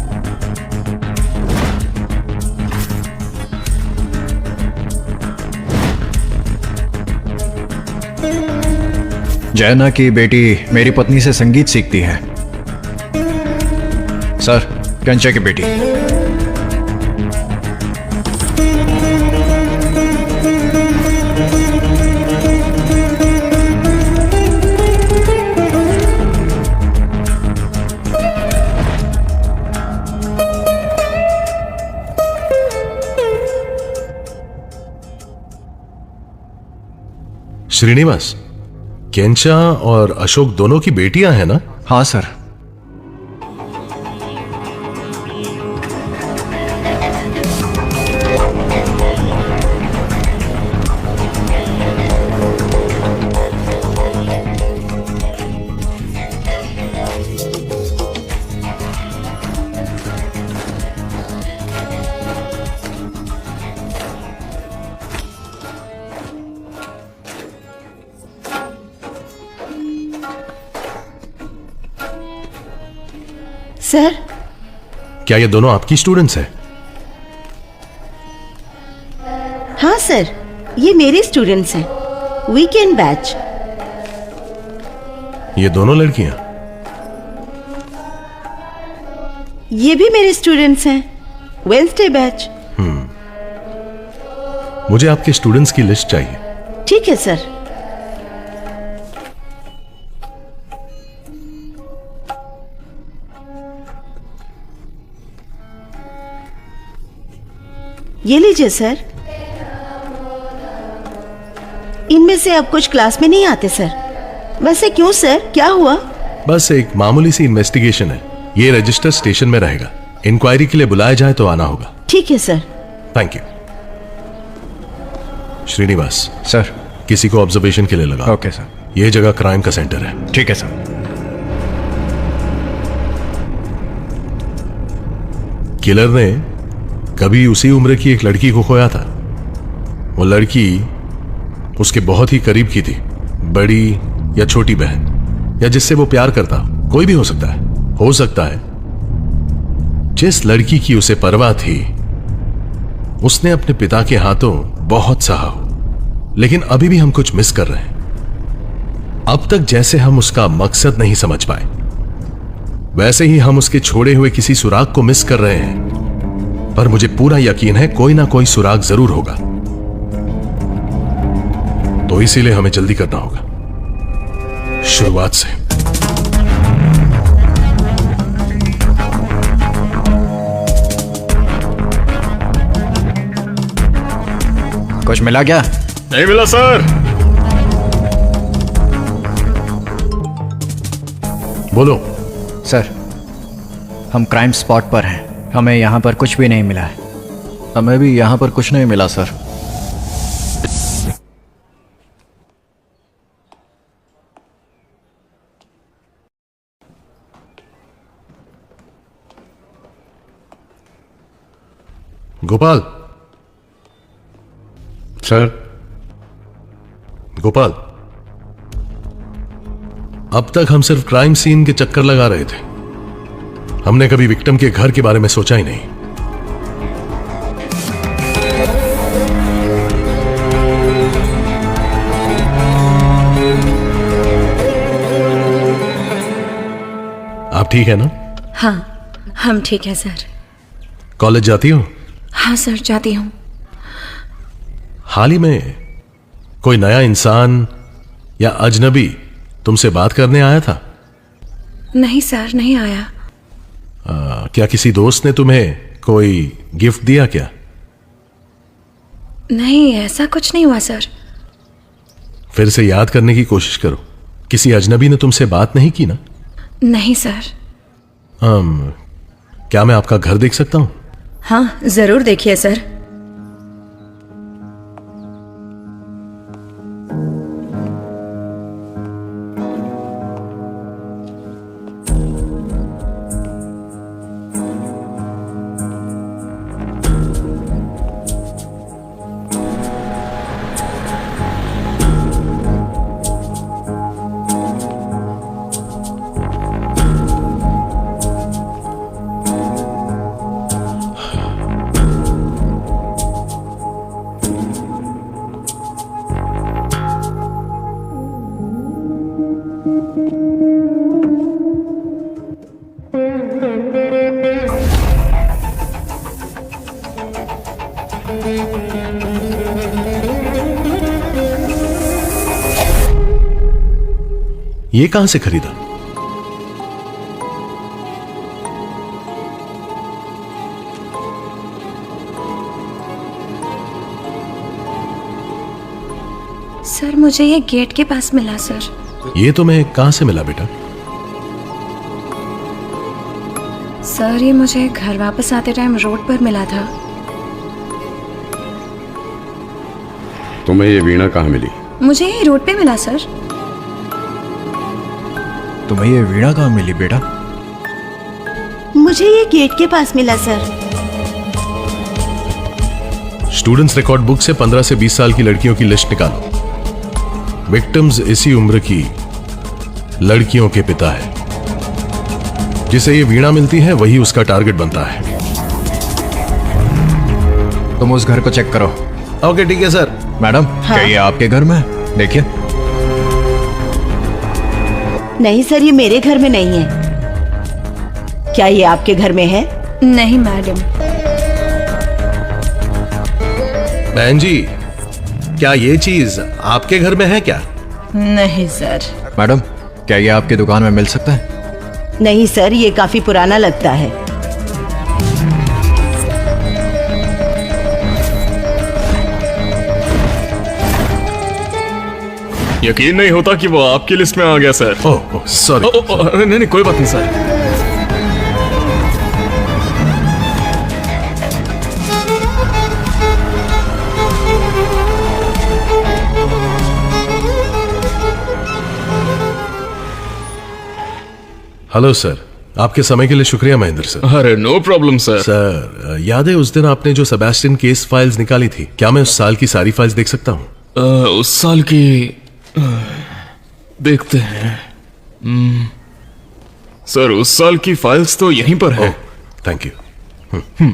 जैना की बेटी मेरी पत्नी से संगीत सीखती है। सर, कंचा की बेटी। श्रीनिवास, केंचा और अशोक दोनों की बेटियां हैं ना? हाँ सर। सर, क्या ये दोनों आपकी स्टूडेंट्स हैं? हाँ सर, ये मेरे स्टूडेंट्स हैं, वीकेंड बैच। ये दोनों लड़कियां? ये भी मेरे स्टूडेंट्स हैं, वेंसडे बैच। मुझे आपके स्टूडेंट्स की लिस्ट चाहिए। ठीक है सर। ये लीजिए सर। इनमें से अब कुछ क्लास में नहीं आते सर। वैसे क्यों सर, क्या हुआ? बस एक मामूली सी इन्वेस्टिगेशन है। ये रजिस्टर स्टेशन में रहेगा। इंक्वायरी के लिए बुलाया जाए तो आना होगा। ठीक है sir. Thank you. Srinivas sir. किसी को ऑब्जर्वेशन के लिए लगा। Okay sir. यह जगह क्राइम का सेंटर है। ठीक है सर। किलर ने कभी उसी उम्र की एक लड़की को खोया था। वो लड़की उसके बहुत ही करीब की थी, बड़ी या छोटी बहन, या जिससे वो प्यार करता, कोई भी हो सकता है। हो सकता है जिस लड़की की उसे परवाह थी उसने अपने पिता के हाथों बहुत सहा हो, लेकिन अभी भी हम कुछ मिस कर रहे हैं। अब तक जैसे हम उसका मकसद नहीं समझ पाए, वैसे ही हम उसके छोड़े हुए किसी सुराग को मिस कर रहे हैं। पर मुझे पूरा यकीन है कोई ना कोई सुराग जरूर होगा। तो इसीलिए हमें जल्दी करना होगा, शुरुआत से। कुछ मिला क्या? नहीं मिला सर। बोलो। सर, हम क्राइम स्पॉट पर हैं। हमें यहाँ पर कुछ भी नहीं मिला है। हमें भी यहाँ पर कुछ नहीं मिला सर। गोपाल। सर। गोपाल, अब तक हम सिर्फ क्राइम सीन के चक्कर लगा रहे थे। हमने कभी विक्टिम के घर के बारे में सोचा ही नहीं। आप ठीक है ना? हाँ, हम ठीक है सर। कॉलेज जाती हो? हाँ सर, जाती हूँ। हाल ही में कोई नया इंसान या अजनबी तुमसे बात करने आया था? नहीं सर, नहीं आया। क्या किसी दोस्त ने तुम्हें कोई गिफ्ट दिया क्या? नहीं, ऐसा कुछ नहीं हुआ सर। फिर से याद करने की कोशिश करो। किसी अजनबी ने तुमसे बात नहीं की ना? नहीं सर। क्या मैं आपका घर देख सकता हूं? हाँ जरूर देखिए सर। ये कहां से खरीदा? सर मुझे ये गेट के पास मिला सर। ये तुम्हें कहां से मिला बेटा? सर ये मुझे घर वापस आते टाइम रोड पर मिला था। तुम्हें ये वीणा कहाँ मिली? मुझे ये रोड पे मिला सर। तुम्हें ये वीणा कहाँ मिली बेटा? मुझे ये गेट के पास मिला सर। स्टूडेंट्स रिकॉर्ड बुक से 15 से 20 साल की लड़कियों की लिस्ट निकालो। विक्टिम्स इसी उम्र की लड़कियों के पिता है। जिसे ये वीणा मिलती है वही उसका टारगेट बनता है। तुम उस घर को चेक करो। ओके ठीक है सर। मैडम क्या ये आपके घर में है? देखिए। नहीं सर, ये मेरे घर में नहीं है। क्या ये आपके घर में है? नहीं मैडम। बहन जी, क्या ये चीज आपके घर में है क्या? नहीं सर। मैडम क्या ये आपकी दुकान में मिल सकता है? नहीं सर, ये काफी पुराना लगता है। यकीन नहीं होता कि वो आपकी लिस्ट में आ गया सर। Oh sorry. नहीं कोई बात नहीं सर। हेलो सर, आपके समय के लिए शुक्रिया महेंद्र सर। अरे नो प्रॉब्लम सर। सर याद है उस दिन आपने जो सेबेस्टियन केस फाइल्स निकाली थी, क्या मैं उस साल की सारी फाइल्स देख सकता हूँ? उस साल की देखते हैं। सर उस साल की फाइल्स तो यहीं पर है। Thank you.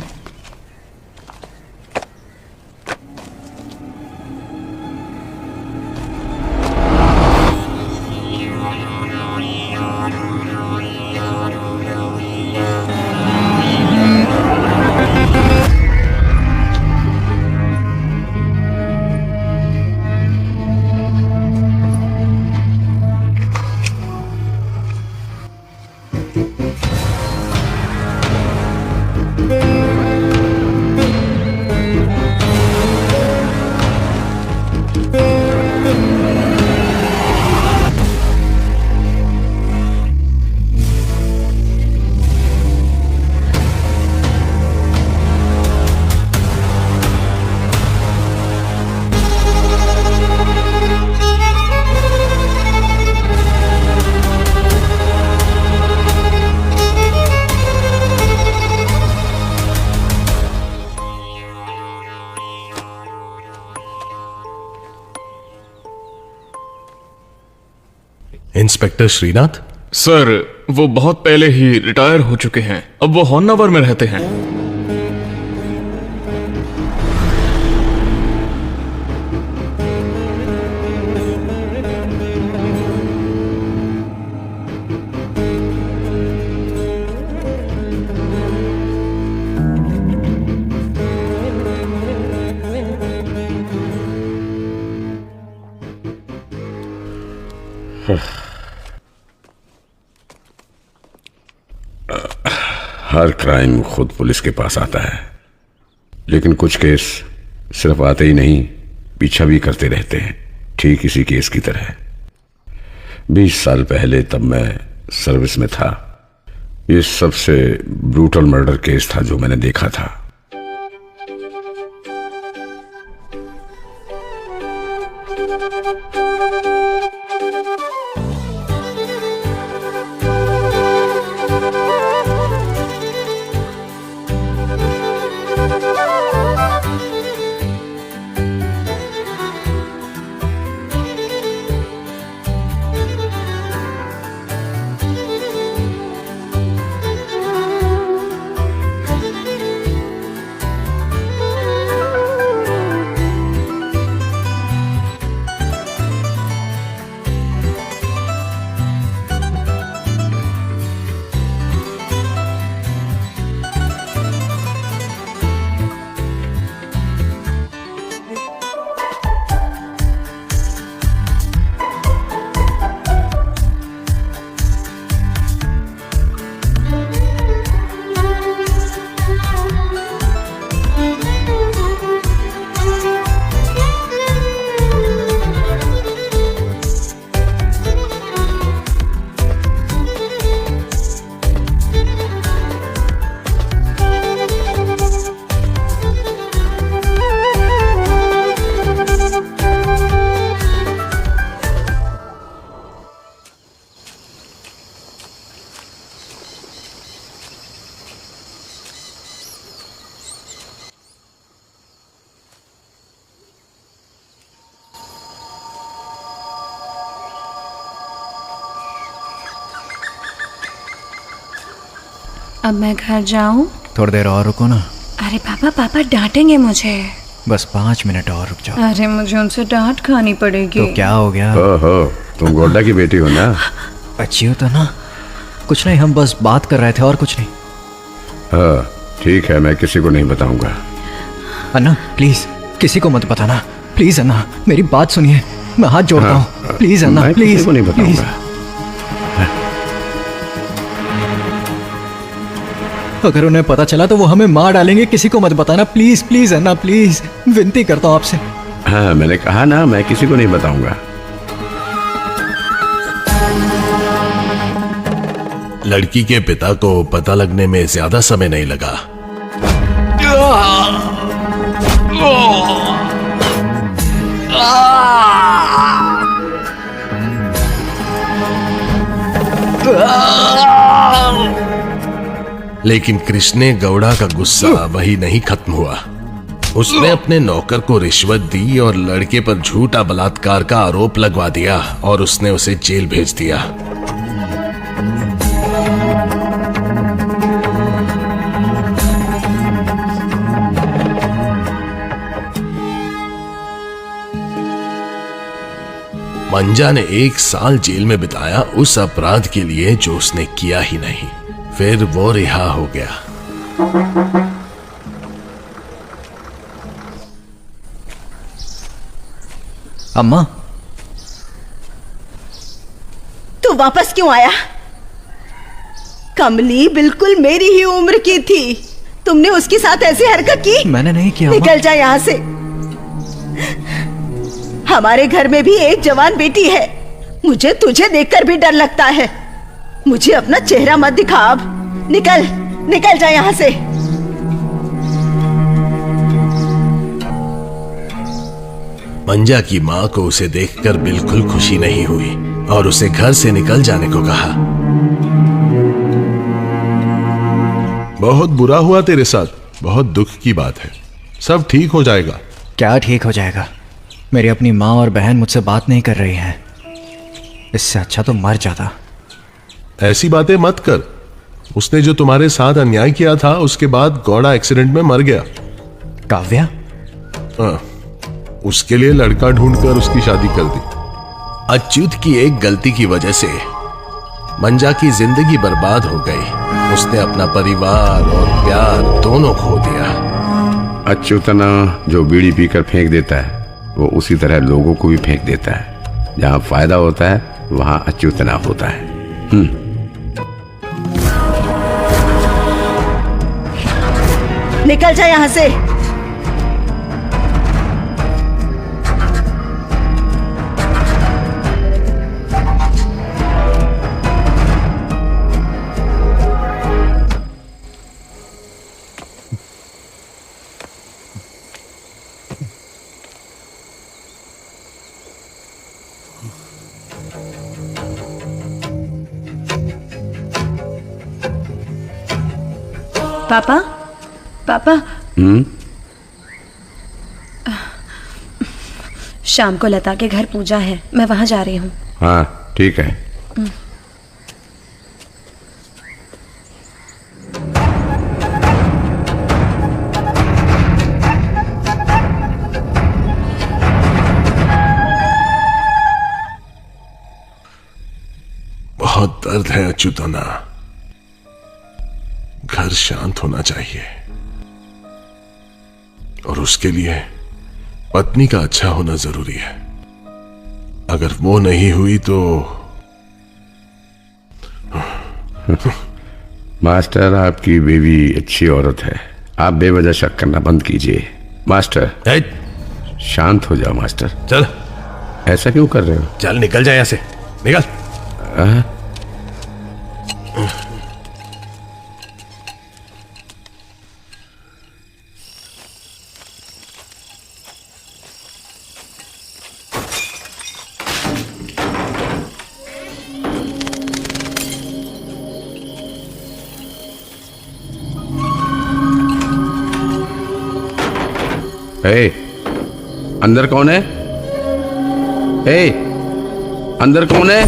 Inspector Srinath? Sir वो बहुत पहले ही रिटायर हो चुके हैं। अब वो होन्नावर में रहते हैं। हर क्राइम खुद पुलिस के पास आता है, लेकिन कुछ केस सिर्फ आते ही नहीं, पीछा भी करते रहते हैं, ठीक इसी केस की तरह। 20 साल पहले तब मैं सर्विस में था। ये सबसे ब्रूटल मर्डर केस था जो मैंने देखा था। अब मैं घर जाऊं? थोड़ी देर और रुको ना। अरे पापा डांटेंगे मुझे। बस 5 मिनट और रुक जाओ। अरे मुझे उनसे डांट खानी पड़ेगी। तो क्या हो गया? ओहो, तुम गोड्डा की बेटी हो ना? अच्छी हो तो ना? कुछ नहीं, हम बस बात कर रहे थे और कुछ नहीं। हाँ ठीक है, मैं किसी को नहीं बताऊंगा। अन्ना प्लीज किसी को मत बताना, प्लीज अन्ना मेरी बात सुनिए, मैं हाथ जोड़ता हूँ, प्लीज अन्ना मैं प्लीज। किसी को नहीं प्लीज। बताऊंगा। अगर उन्हें पता चला तो वो हमें मार डालेंगे, किसी को मत बताना प्लीज प्लीज अन्ना प्लीज, विनती करता हूँ आपसे। हाँ मैंने कहा ना, मैं किसी को नहीं बताऊंगा। लड़की के पिता को पता लगने में ज्यादा समय नहीं लगा। लेकिन कृष्णे गौड़ा का गुस्सा वही नहीं खत्म हुआ। उसने अपने नौकर को रिश्वत दी और लड़के पर झूठा बलात्कार का आरोप लगवा दिया और उसने उसे जेल भेज दिया। मंजा ने 1 साल जेल में बिताया उस अपराध के लिए जो उसने किया ही नहीं। फिर वो रिहा हो गया। अम्मा तू वापस क्यों आया? कमली बिल्कुल मेरी ही उम्र की थी, तुमने उसके साथ ऐसी हरकत की? मैंने नहीं किया। निकल जा यहाँ से। हमारे घर में भी एक जवान बेटी है, मुझे तुझे देखकर भी डर लगता है। मुझे अपना चेहरा मत दिखा अब। निकल निकल जा यहाँ से। मंजा की माँ को उसे देखकर बिल्कुल खुशी नहीं हुई और उसे घर से निकल जाने को कहा। बहुत बुरा हुआ तेरे साथ, बहुत दुख की बात है। सब ठीक हो जाएगा। क्या ठीक हो जाएगा? मेरी अपनी माँ और बहन मुझसे बात नहीं कर रही हैं। इससे अच्छा तो मर जाता। ऐसी बातें मत कर। उसने जो तुम्हारे साथ अन्याय किया था उसके बाद गौड़ा एक्सीडेंट में मर गया। काव्या? हाँ, उसके लिए लड़का ढूंढकर उसकी शादी कर दी। अच्युत की एक गलती की वजह से मंजा की जिंदगी बर्बाद हो गई। उसने अपना परिवार और प्यार दोनों खो दिया। अच्युतना जो बीड़ी पीकर फेंक देता है वो उसी तरह लोगों को भी फेंक देता है। जहां फायदा होता है वहां अच्युतना होता है। निकल जा यहाँ से। पापा पापा शाम को लता के घर पूजा है, मैं वहां जा रही हूँ। हाँ ठीक है। बहुत दर्द है अच्युतना, घर शांत होना चाहिए और उसके लिए पत्नी का अच्छा होना जरूरी है। अगर वो नहीं हुई तो मास्टर, आपकी बीवी अच्छी औरत है, आप बेवजह शक करना बंद कीजिए। मास्टर शांत हो जाओ। मास्टर चल, ऐसा क्यों कर रहे हो? चल निकल जाए यहाँ से, निकल। ए, अंदर कौन है? ए, अंदर कौन है?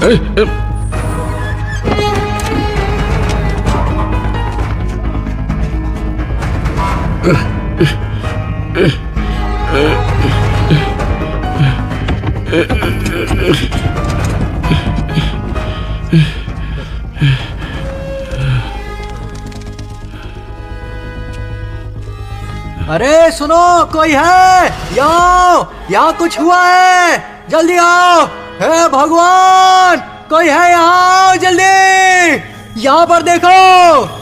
ए, ए, अरे सुनो, कोई है? यहाँ कुछ हुआ है, जल्दी आओ। हे भगवान, कोई है यहाँ? आओ जल्दी, यहाँ पर देखो।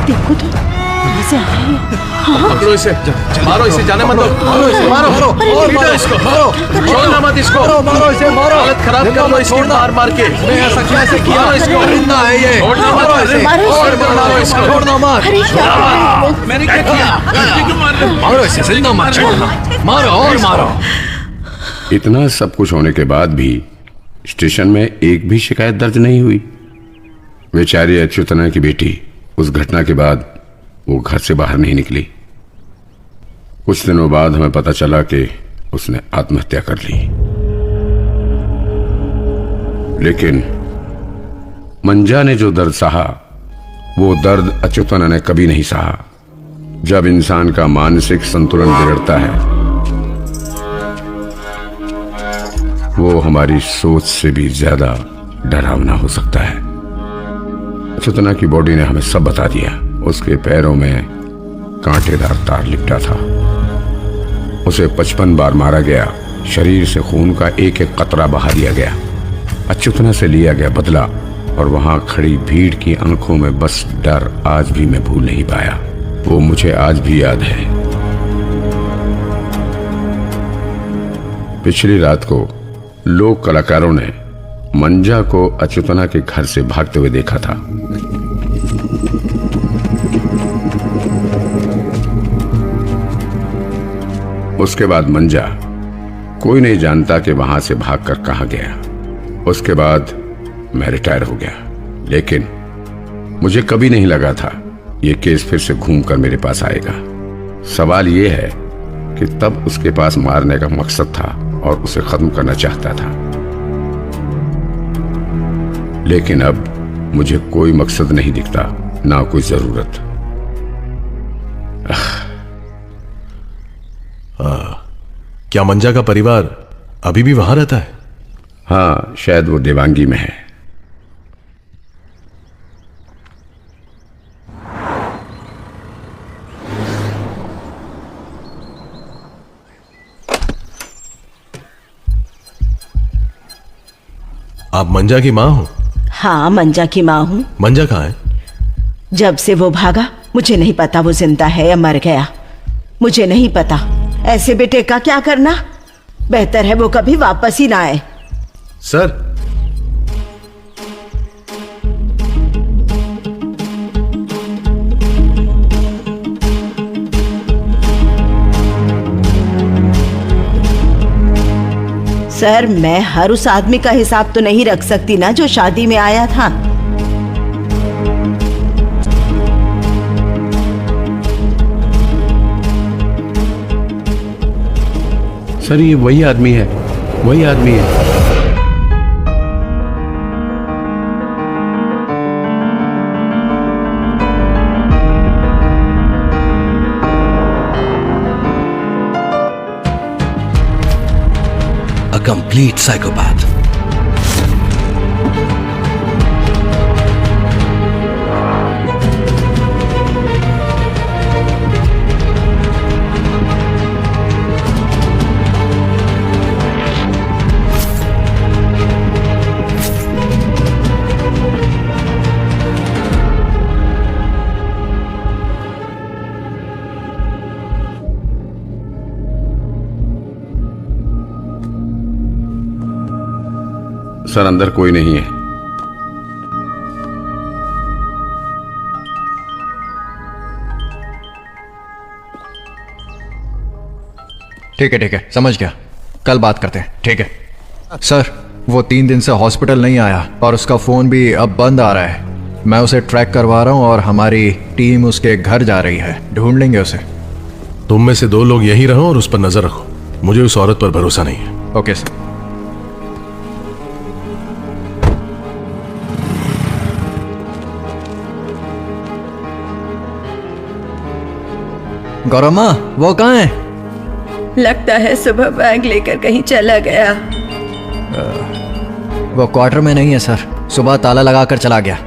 देखो तो कहाँ से आया है। पकड़ो इसे, मारो इसे, जाने मत दो। मारो इसे, मारो मारो, पीटो इसको, छोड़ना मत इसको, मारो इसे, मारो। हालत खराब कर लो इसकी मार मार के। ऐसा कैसे किया? मारो इसको, जिंदा है ये। छोड़ना मत इसे, मारो इसको, छोड़ना मत। मैंने क्या किया? मारो इसे, जिंदा मत छोड़ना, मारो और मारो। इतना सब कुछ होने के बाद भी स्टेशन में एक भी शिकायत दर्ज नहीं हुई। बेचारी अच्युतना की बेटी उस घटना के बाद वो घर से बाहर नहीं निकली। कुछ दिनों बाद हमें पता चला कि उसने आत्महत्या कर ली। लेकिन मंजा ने जो दर्द सहा, वो दर्द अच्युतना ने कभी नहीं सहा। जब इंसान का मानसिक संतुलन बिगड़ता है, वो हमारी सोच से भी ज्यादा डरावना हो सकता है। अच्युतना की बॉडी ने हमें सब बता दिया। उसके पैरों में कांटेदार तार लिपटा था। उसे 55 बार मारा गया। शरीर से खून का एक एक कतरा बहा दिया गया। अच्युतना से लिया गया बदला, और वहां खड़ी भीड़ की आंखों में बस डर आज भी मैं भूल नहीं पाया। वो मुझे आज भी याद है। पिछली रात को लोक कलाकारों ने मंजा को अच्युतना के घर से भागते हुए देखा था। उसके बाद मंजा, कोई नहीं जानता कि वहां से भागकर कहां गया। उसके बाद मैं रिटायर हो गया। लेकिन मुझे कभी नहीं लगा था यह केस फिर से घूमकर मेरे पास आएगा। सवाल यह है कि तब उसके पास मारने का मकसद था और उसे खत्म करना चाहता था। लेकिन अब मुझे कोई मकसद नहीं दिखता, ना कोई जरूरत। क्या मंजा का परिवार अभी भी वहां रहता है? हाँ, शायद वो देवांगी में है। आप मंजा की मां हो? हाँ, मंजा की माँ हूँ। मंजा कहाँ है? जब से वो भागा मुझे नहीं पता वो जिंदा है या मर गया। मुझे नहीं पता। ऐसे बेटे का क्या करना, बेहतर है वो कभी वापस ही ना आए। सर, सर, मैं हर उस आदमी का हिसाब तो नहीं रख सकती ना जो शादी में आया था। सर ये वही आदमी है, वही आदमी है। A complete psychopath. सर अंदर कोई नहीं है। ठीक है, समझ गया। कल बात करते हैं, ठीक है। सर, वो 3 दिन से हॉस्पिटल नहीं आया और उसका फोन भी अब बंद आ रहा है। मैं उसे ट्रैक करवा रहा हूं और हमारी टीम उसके घर जा रही है। ढूंढ लेंगे उसे। तुम में से 2 लोग यहीं रहो और उस पर नजर रखो। मुझे उस औरत पर भरोसा नहीं है। Okay sir. गौरम्मा, वो कहाँ है? लगता है सुबह बैग लेकर कहीं चला गया। वो क्वार्टर में नहीं है सर, सुबह ताला लगाकर चला गया।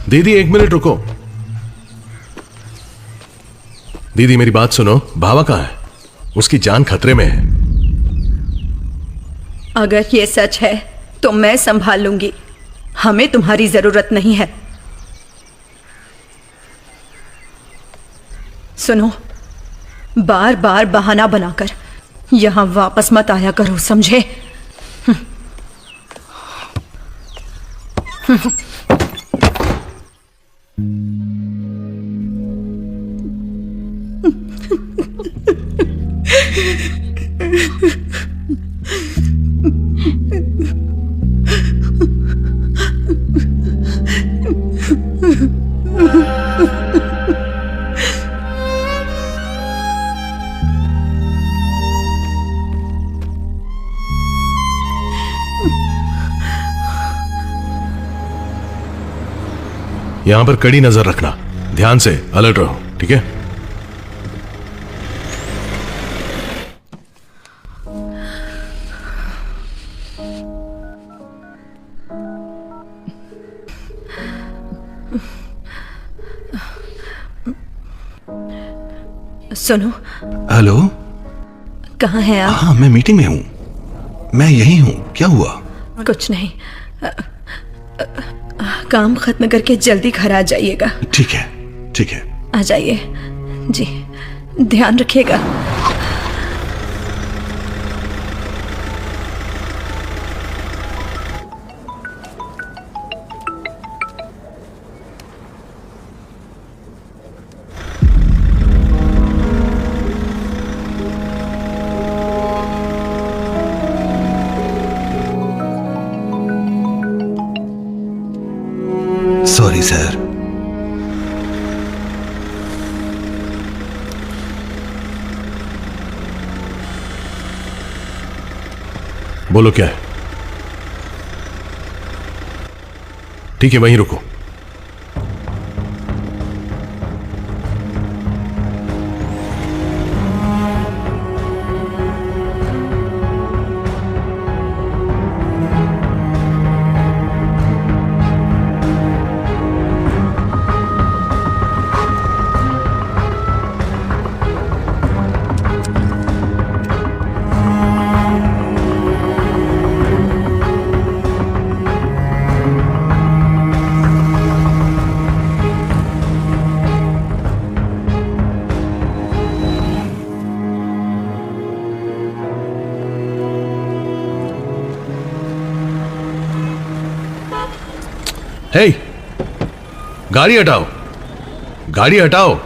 दीदी 1 मिनट रुको। दीदी मेरी बात सुनो, भावा कहाँ है? उसकी जान खतरे में है। अगर ये सच है तो मैं संभाल लूंगी, हमें तुम्हारी जरूरत नहीं है। सुनो, बार बार बहाना बनाकर यहां वापस मत आया करो, समझे? यहां पर कड़ी नजर रखना, ध्यान से अलर्ट रहो, ठीक है? सुनो। हेलो, कहाँ हैं आप? हाँ, मैं मीटिंग में हूँ। मैं यही हूँ। क्या हुआ? कुछ नहीं, काम खत्म करके जल्दी घर आ जाइएगा। ठीक है, ठीक है। आ जाइए जी, ध्यान रखिएगा। Sorry sir. बोलो क्या है? ठीक है, वहीं रुको। हे, गाड़ी हटाओ, गाड़ी हटाओ।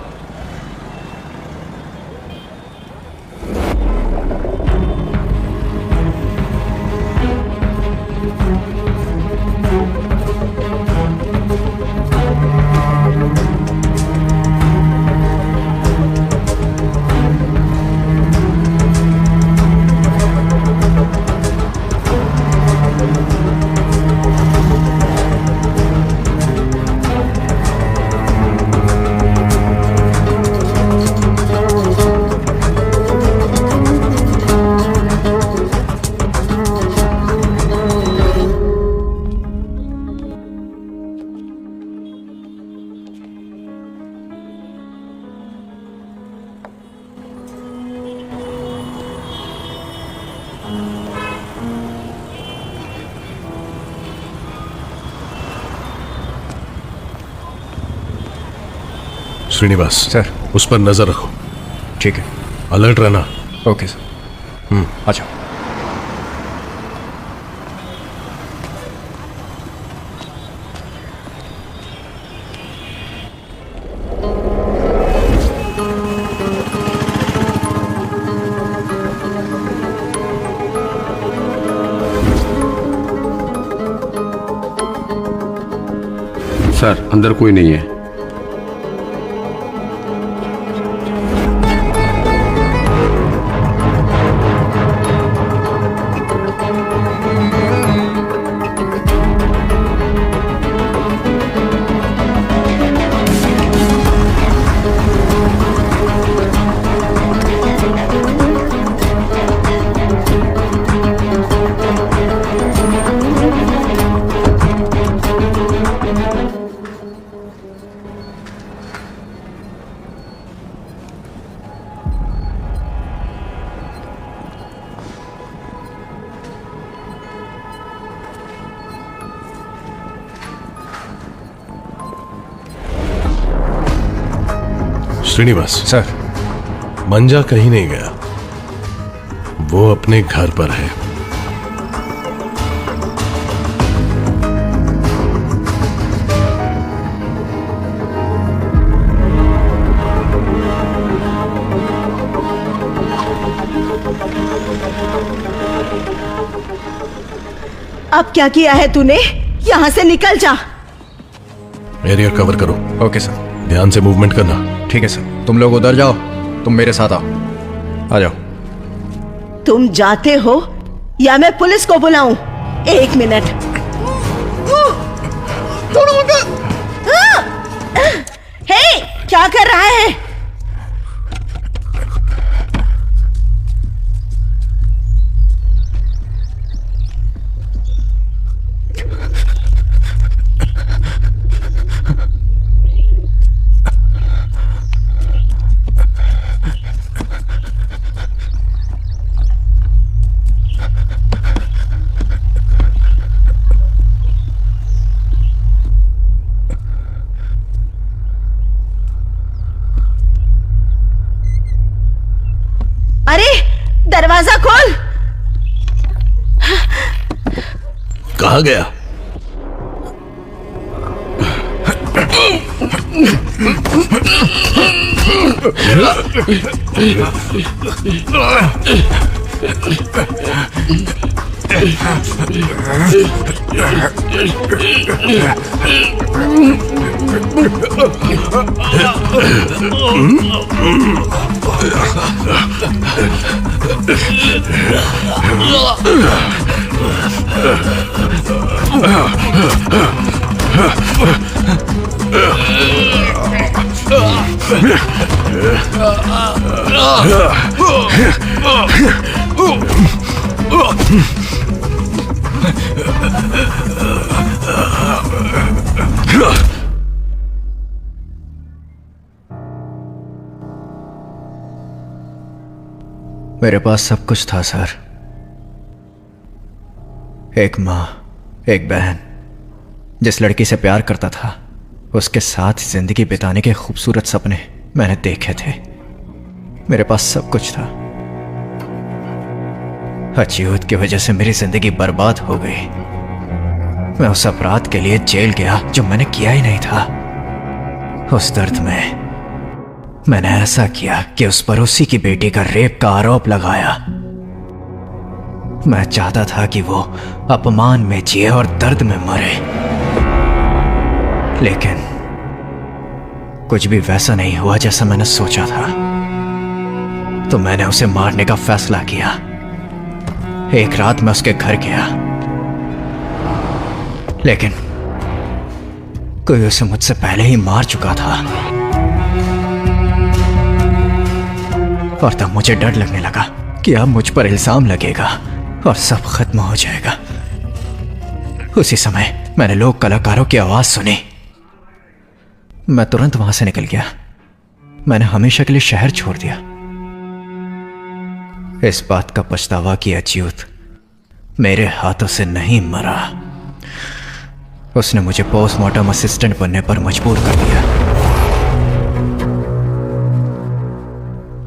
श्रीनिवास सर, उस पर नजर रखो। ठीक है। अलर्ट रहना। Okay sir. अच्छा। सर, अंदर कोई नहीं है। श्रीनिवास सर, मंजा कहीं नहीं गया, वो अपने घर पर है। अब क्या किया है तूने? यहाँ से निकल जा। एरिया कवर करो। Okay sir. ध्यान से मूवमेंट करना। ठीक है सर। तुम लोग उधर जाओ, तुम मेरे साथ आओ। आ जाओ। तुम जाते हो या मैं पुलिस को बुलाऊं? 1 मिनट। हे, क्या कर रहा है? अरे, दरवाजा खोल। कहाँ गया? मेरे पास सब कुछ था सर। एक माँ, एक बहन, जिस लड़की से प्यार करता था उसके साथ जिंदगी बिताने के खूबसूरत सपने मैंने देखे थे। मेरे पास सब कुछ था। अच्युत की वजह से मेरी जिंदगी बर्बाद हो गई। मैं उस अपराध के लिए जेल गया जो मैंने किया ही नहीं था। उस दर्द में मैंने ऐसा किया कि उस पड़ोसी की बेटी का रेप का आरोप लगाया। मैं चाहता था कि वो अपमान में जिए और दर्द में मरे, लेकिन कुछ भी वैसा नहीं हुआ जैसा मैंने सोचा था। तो मैंने उसे मारने का फैसला किया। एक रात मैं उसके घर गया, लेकिन कोई उसे मुझसे पहले ही मार चुका था। और तब मुझे डर लगने लगा कि अब मुझ पर इल्जाम लगेगा और सब खत्म हो जाएगा। उसी समय मैंने लोक कलाकारों की आवाज सुनी। मैं तुरंत वहां से निकल गया। मैंने हमेशा के लिए शहर छोड़ दिया। इस बात का पछतावा कि अच्युत मेरे हाथों से नहीं मरा। उसने मुझे पोस्टमार्टम असिस्टेंट बनने पर मजबूर कर दिया।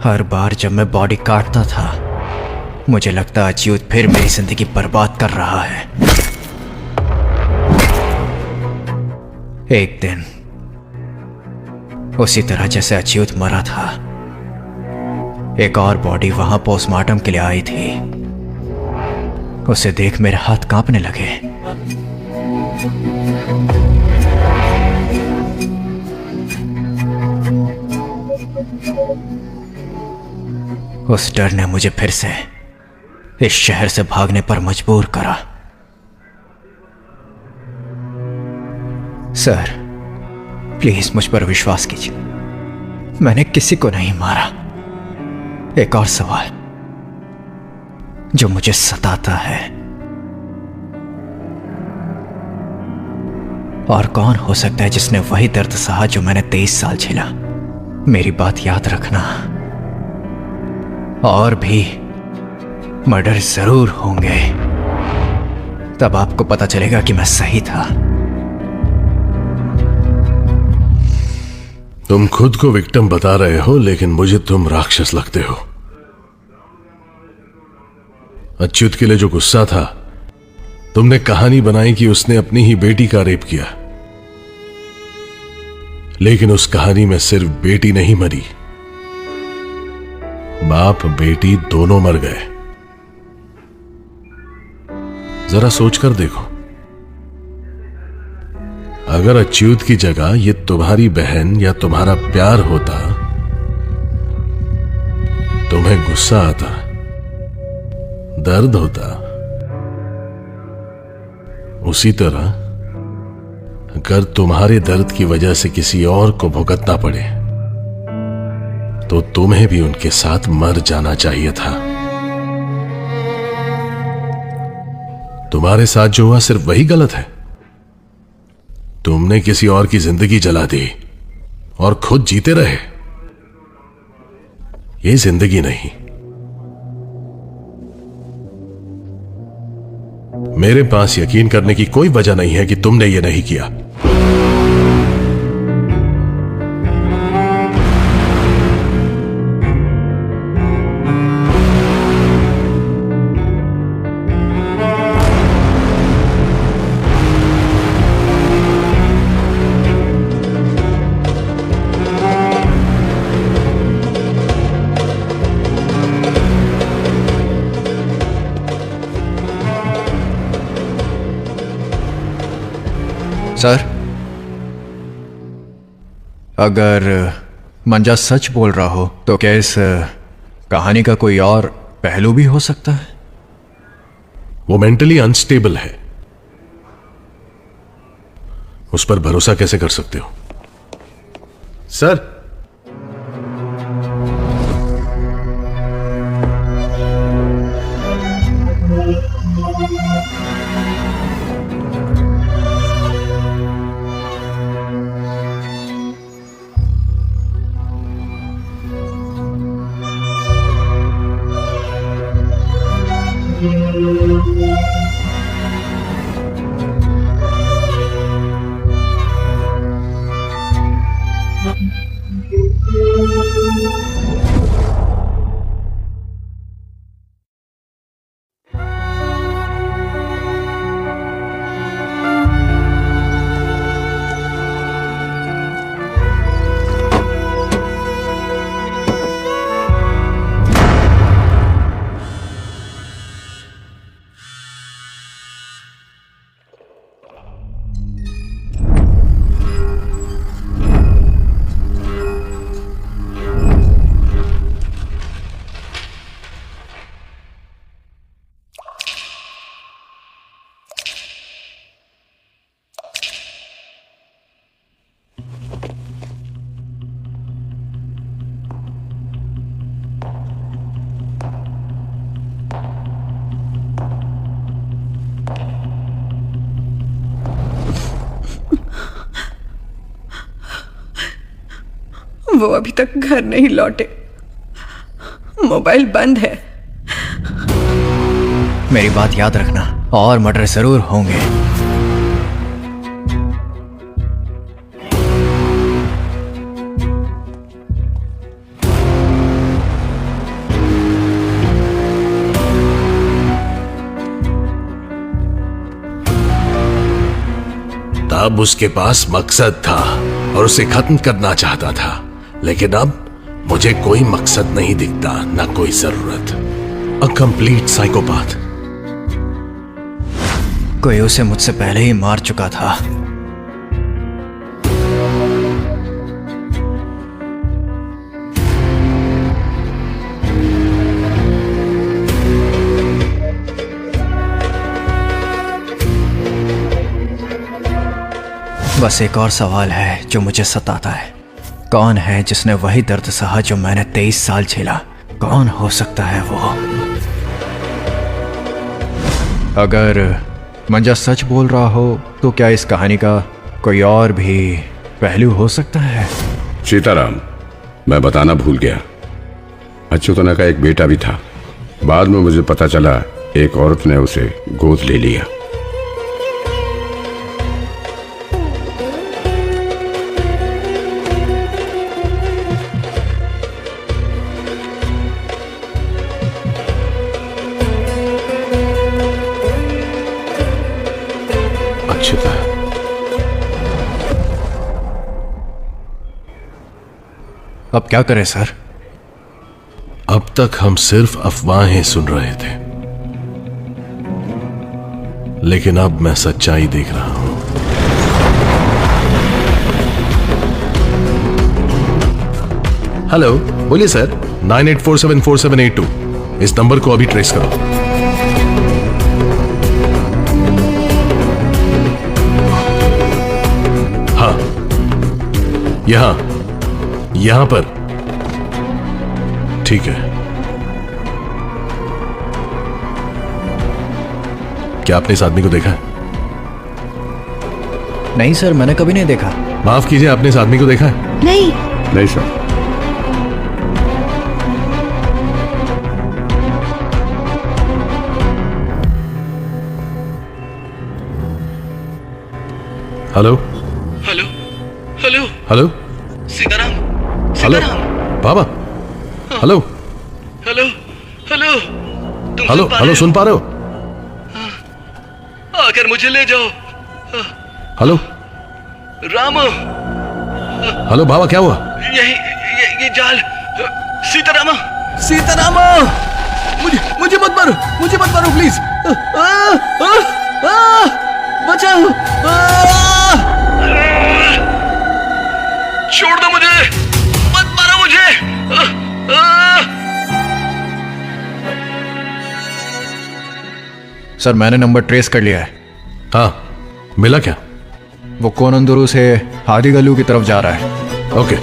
हर बार जब मैं बॉडी काटता था मुझे लगता अच्युत फिर मेरी जिंदगी बर्बाद कर रहा है। एक दिन उसी तरह जैसे अच्युत मरा था, एक और बॉडी वहां पोस्टमार्टम के लिए आई थी। उसे देख मेरे हाथ कांपने लगे। उस डर ने मुझे फिर से इस शहर से भागने पर मजबूर करा। सर, प्लीज मुझ पर विश्वास कीजिए। मैंने किसी को नहीं मारा। एक और सवाल जो मुझे सताता है, और कौन हो सकता है जिसने वही दर्द सहा जो मैंने 23 साल झेला? मेरी बात याद रखना, और भी मर्डर जरूर होंगे। तब आपको पता चलेगा कि मैं सही था। तुम खुद को विक्टिम बता रहे हो, लेकिन मुझे तुम राक्षस लगते हो। अच्युत के लिए जो गुस्सा था, तुमने कहानी बनाई कि उसने अपनी ही बेटी का रेप किया, लेकिन उस कहानी में सिर्फ बेटी नहीं मरी, बाप बेटी दोनों मर गए। जरा सोचकर देखो, अगर अच्युत की जगह ये तुम्हारी बहन या तुम्हारा प्यार होता, तुम्हें गुस्सा आता, दर्द होता। उसी तरह अगर तुम्हारे दर्द की वजह से किसी और को भुगतना पड़े तो तुम्हें भी उनके साथ मर जाना चाहिए था। तुम्हारे साथ जो हुआ सिर्फ वही गलत है। तुमने किसी और की जिंदगी जला दी और खुद जीते रहे। ये जिंदगी नहीं। मेरे पास यकीन करने की कोई वजह नहीं है कि तुमने ये नहीं किया। सर, अगर मंजा सच बोल रहा हो तो क्या इस कहानी का कोई और पहलू भी हो सकता है? वो मेंटली अनस्टेबल है, उस पर भरोसा कैसे कर सकते हो? सर, वो अभी तक घर नहीं लौटे, मोबाइल बंद है। मेरी बात याद रखना, और मर्डर जरूर होंगे। तब उसके पास मकसद था और उसे खत्म करना चाहता था, लेकिन अब मुझे कोई मकसद नहीं दिखता, ना कोई जरूरत। A complete psychopath. कोई उसे मुझसे पहले ही मार चुका था। बस एक और सवाल है जो मुझे सताता है। कौन है जिसने वही दर्द सहा जो मैंने 23 साल झेला? कौन हो सकता है वो? अगर मंजा सच बोल रहा हो तो क्या इस कहानी का कोई और भी पहलू हो सकता है? सीताराम, मैं बताना भूल गया, अच्युतना का एक बेटा भी था। बाद में मुझे पता चला एक औरत ने उसे गोद ले लिया। अब क्या करें सर? अब तक हम सिर्फ अफवाहें सुन रहे थे, लेकिन अब मैं सच्चाई देख रहा हूं। हेलो, बोलिए सर। 98474782 इस नंबर को अभी ट्रेस करो। हाँ, यहां पर। ठीक है। क्या आपने इस आदमी को देखा है? नहीं सर, मैंने कभी नहीं देखा। माफ कीजिए, आपने इस आदमी को देखा है? नहीं सर। Hello hello hello hello Sitaram, hello बाबा। Hello hello hello hello hello, सुन पा रहे हो? आकर मुझे ले जाओ। हेलो रामो। हेलो बाबा, क्या हुआ? ये जाल। सीतारामा, सीतारामा, मुझे मत मारो प्लीज। बचाओ। सर मैंने नंबर ट्रेस कर लिया है। हाँ, मिला क्या? वो कोनंदुरु से हादी गलू की तरफ जा रहा है। ओके।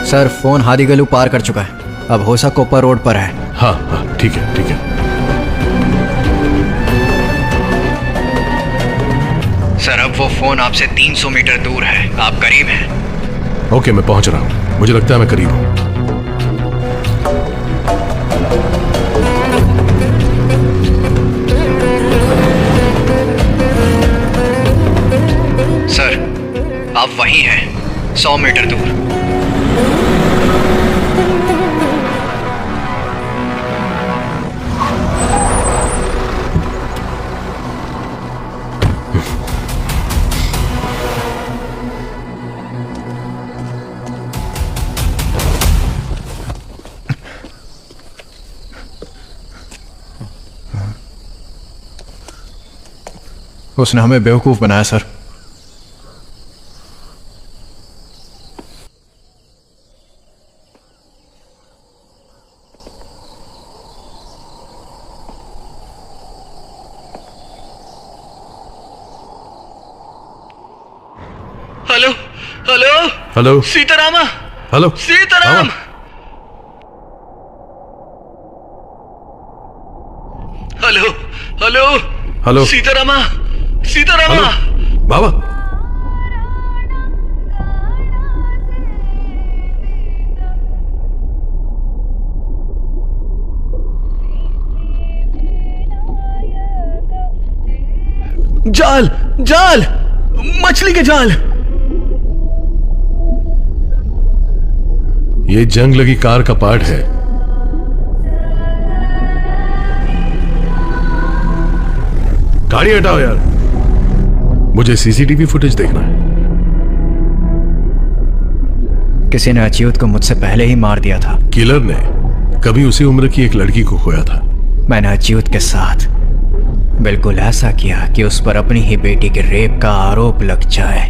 सर फोन हादी गलू पार कर चुका है, अब होसा कोप्पा रोड पर है। हाँ हाँ, ठीक है ठीक है। सर अब वो फोन आपसे 300 मीटर दूर है, आप करीब हैं। ओके, मैं पहुंच रहा हूं। मुझे लगता है मैं करीब हूं। सर आप वहीं हैं, 100 मीटर दूर। उसने हमें बेवकूफ बनाया सर। Hello hello hello Sitarama, hello Sitaram. Hello hello hello Sitarama, Sitarama. बाबा, जाल जाल, मछली के जाल। ये जंग लगी कार का पार्ट है। गाड़ी हटाओ यार, मुझे सीसीटीवी फुटेज देखना है। किसी ने अच्युत को मुझसे पहले ही मार दिया था। किलर ने कभी उसी उम्र की एक लड़की को खोया था। मैंने अच्युत के साथ बिल्कुल ऐसा किया कि उस पर अपनी ही बेटी के रेप का आरोप लग जाए।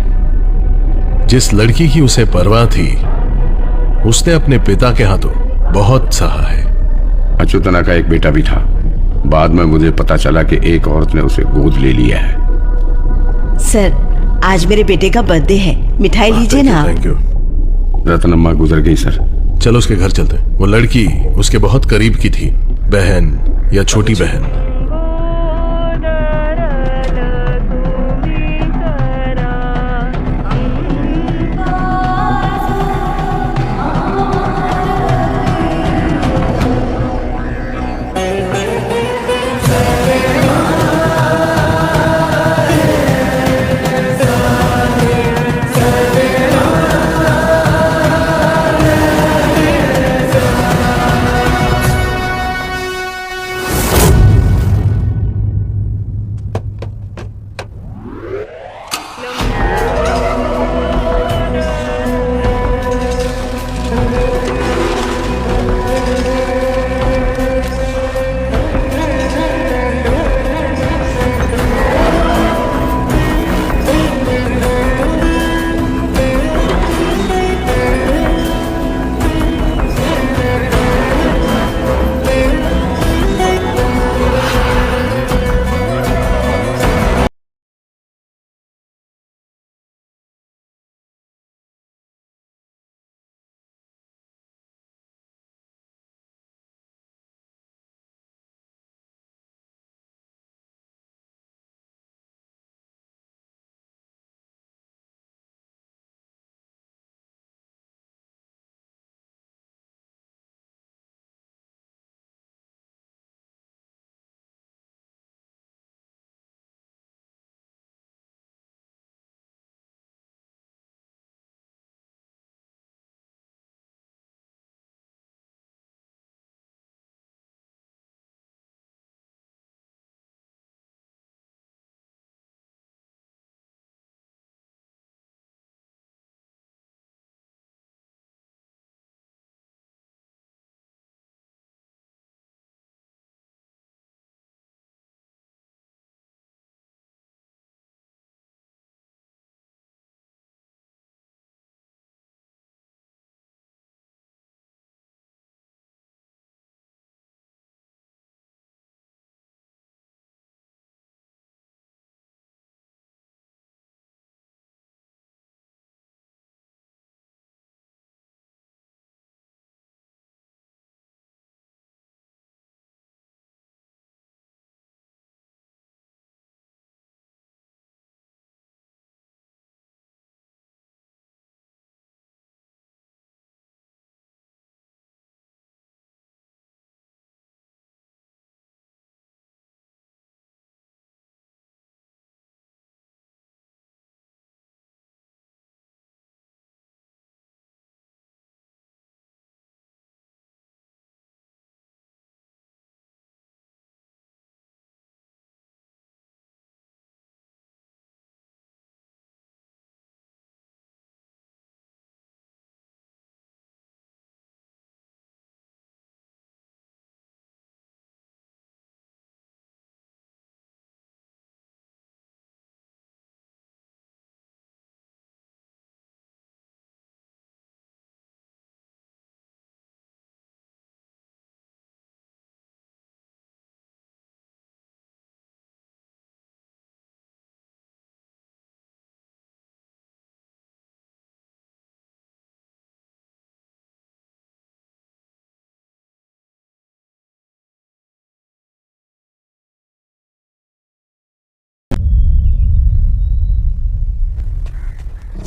जिस लड़की की उसे परवाह थी, उसने अपने पिता के हाथों बहुत सहा है। अच्युतना का एक बेटा भी था। बाद में मुझे पता चला कि एक औरत ने उसे गोद ले लिया है। सर आज मेरे बेटे का बर्थडे है, मिठाई लीजिए ना। Thank you. रत्नम्मा गुजर गई सर। चलो उसके घर चलते हैं। वो लड़की उसके बहुत करीब की थी, बहन या छोटी बहन।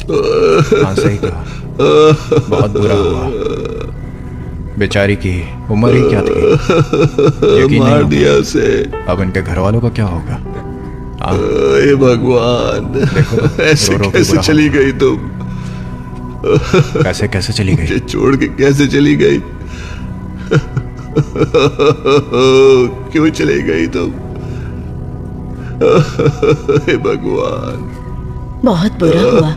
हाँ सही कहा, बहुत बुरा हुआ। बेचारी की उम्र ही क्या थी, यकीन मार नहीं दिया उसे। अब इनके घर वालों का क्या होगा? हे भगवान, देखो ऐसे रो रो के कैसे बुरा चली गई तुम? कैसे कैसे चली गई? मुझे छोड़ के कैसे चली गई? क्यों चली गई तुम? हे भगवान, बहुत बुरा हुआ।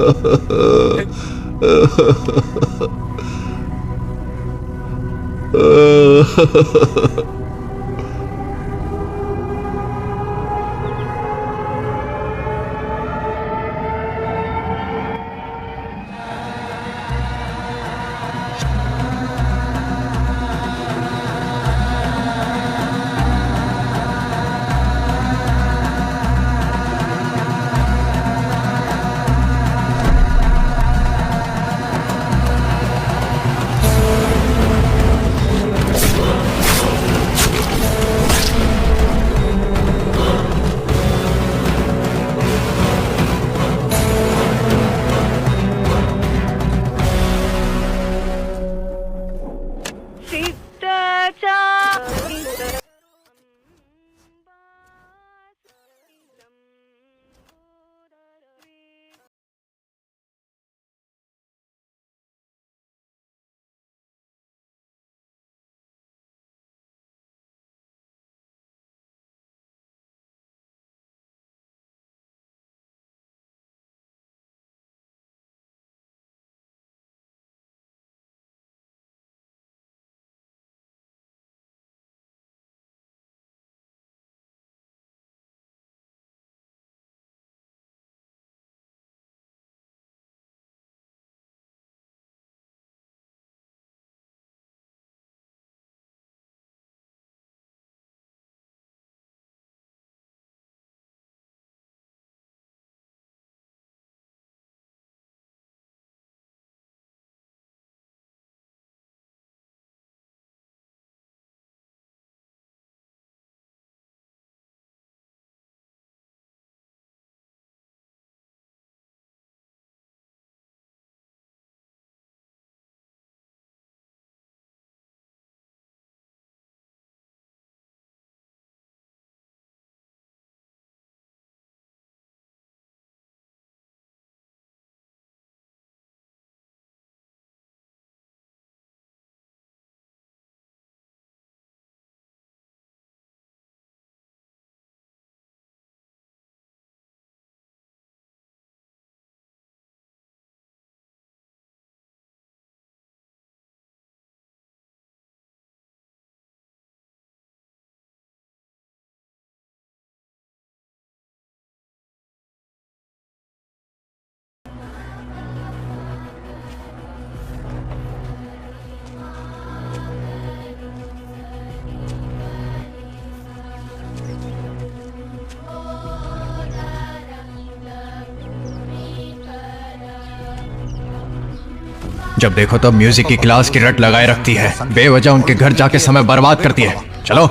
जब देखो तब म्यूजिक की क्लास की रट लगाए रखती है, बेवजह उनके घर जाके समय बर्बाद करती है। चलो।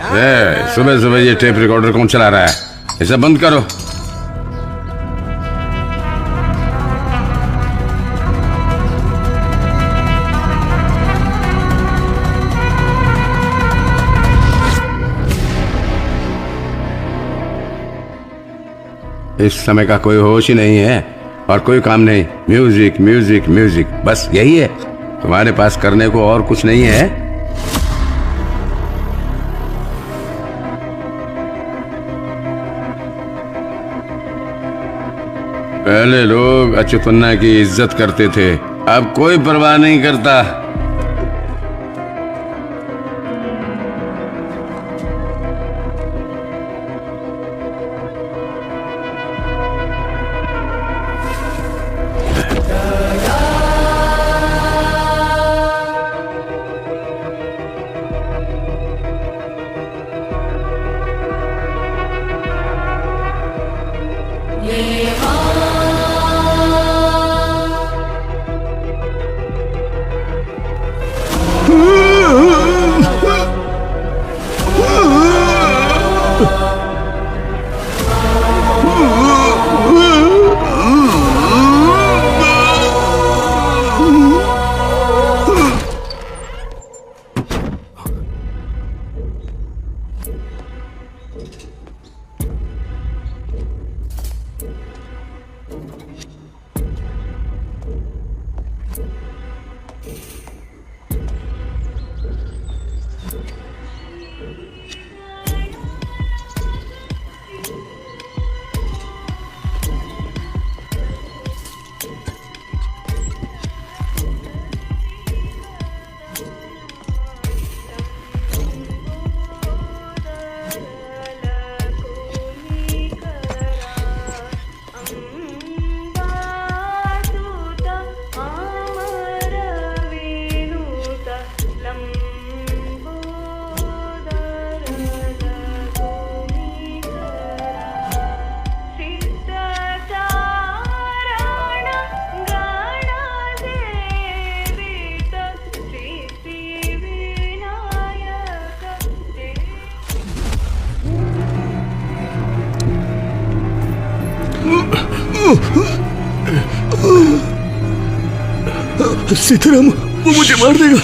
सुबह सुबह ये टेप रिकॉर्डर कौन चला रहा है? इसे बंद करो। इस समय का कोई होश ही नहीं है और कोई काम नहीं। म्यूजिक म्यूजिक म्यूजिक, बस यही है तुम्हारे पास करने को, और कुछ नहीं है। पहले लोग अच्युतन्ना की इज्जत करते थे, अब कोई परवाह नहीं करता। सीताराम वो मुझे मार देगा।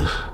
Ugh.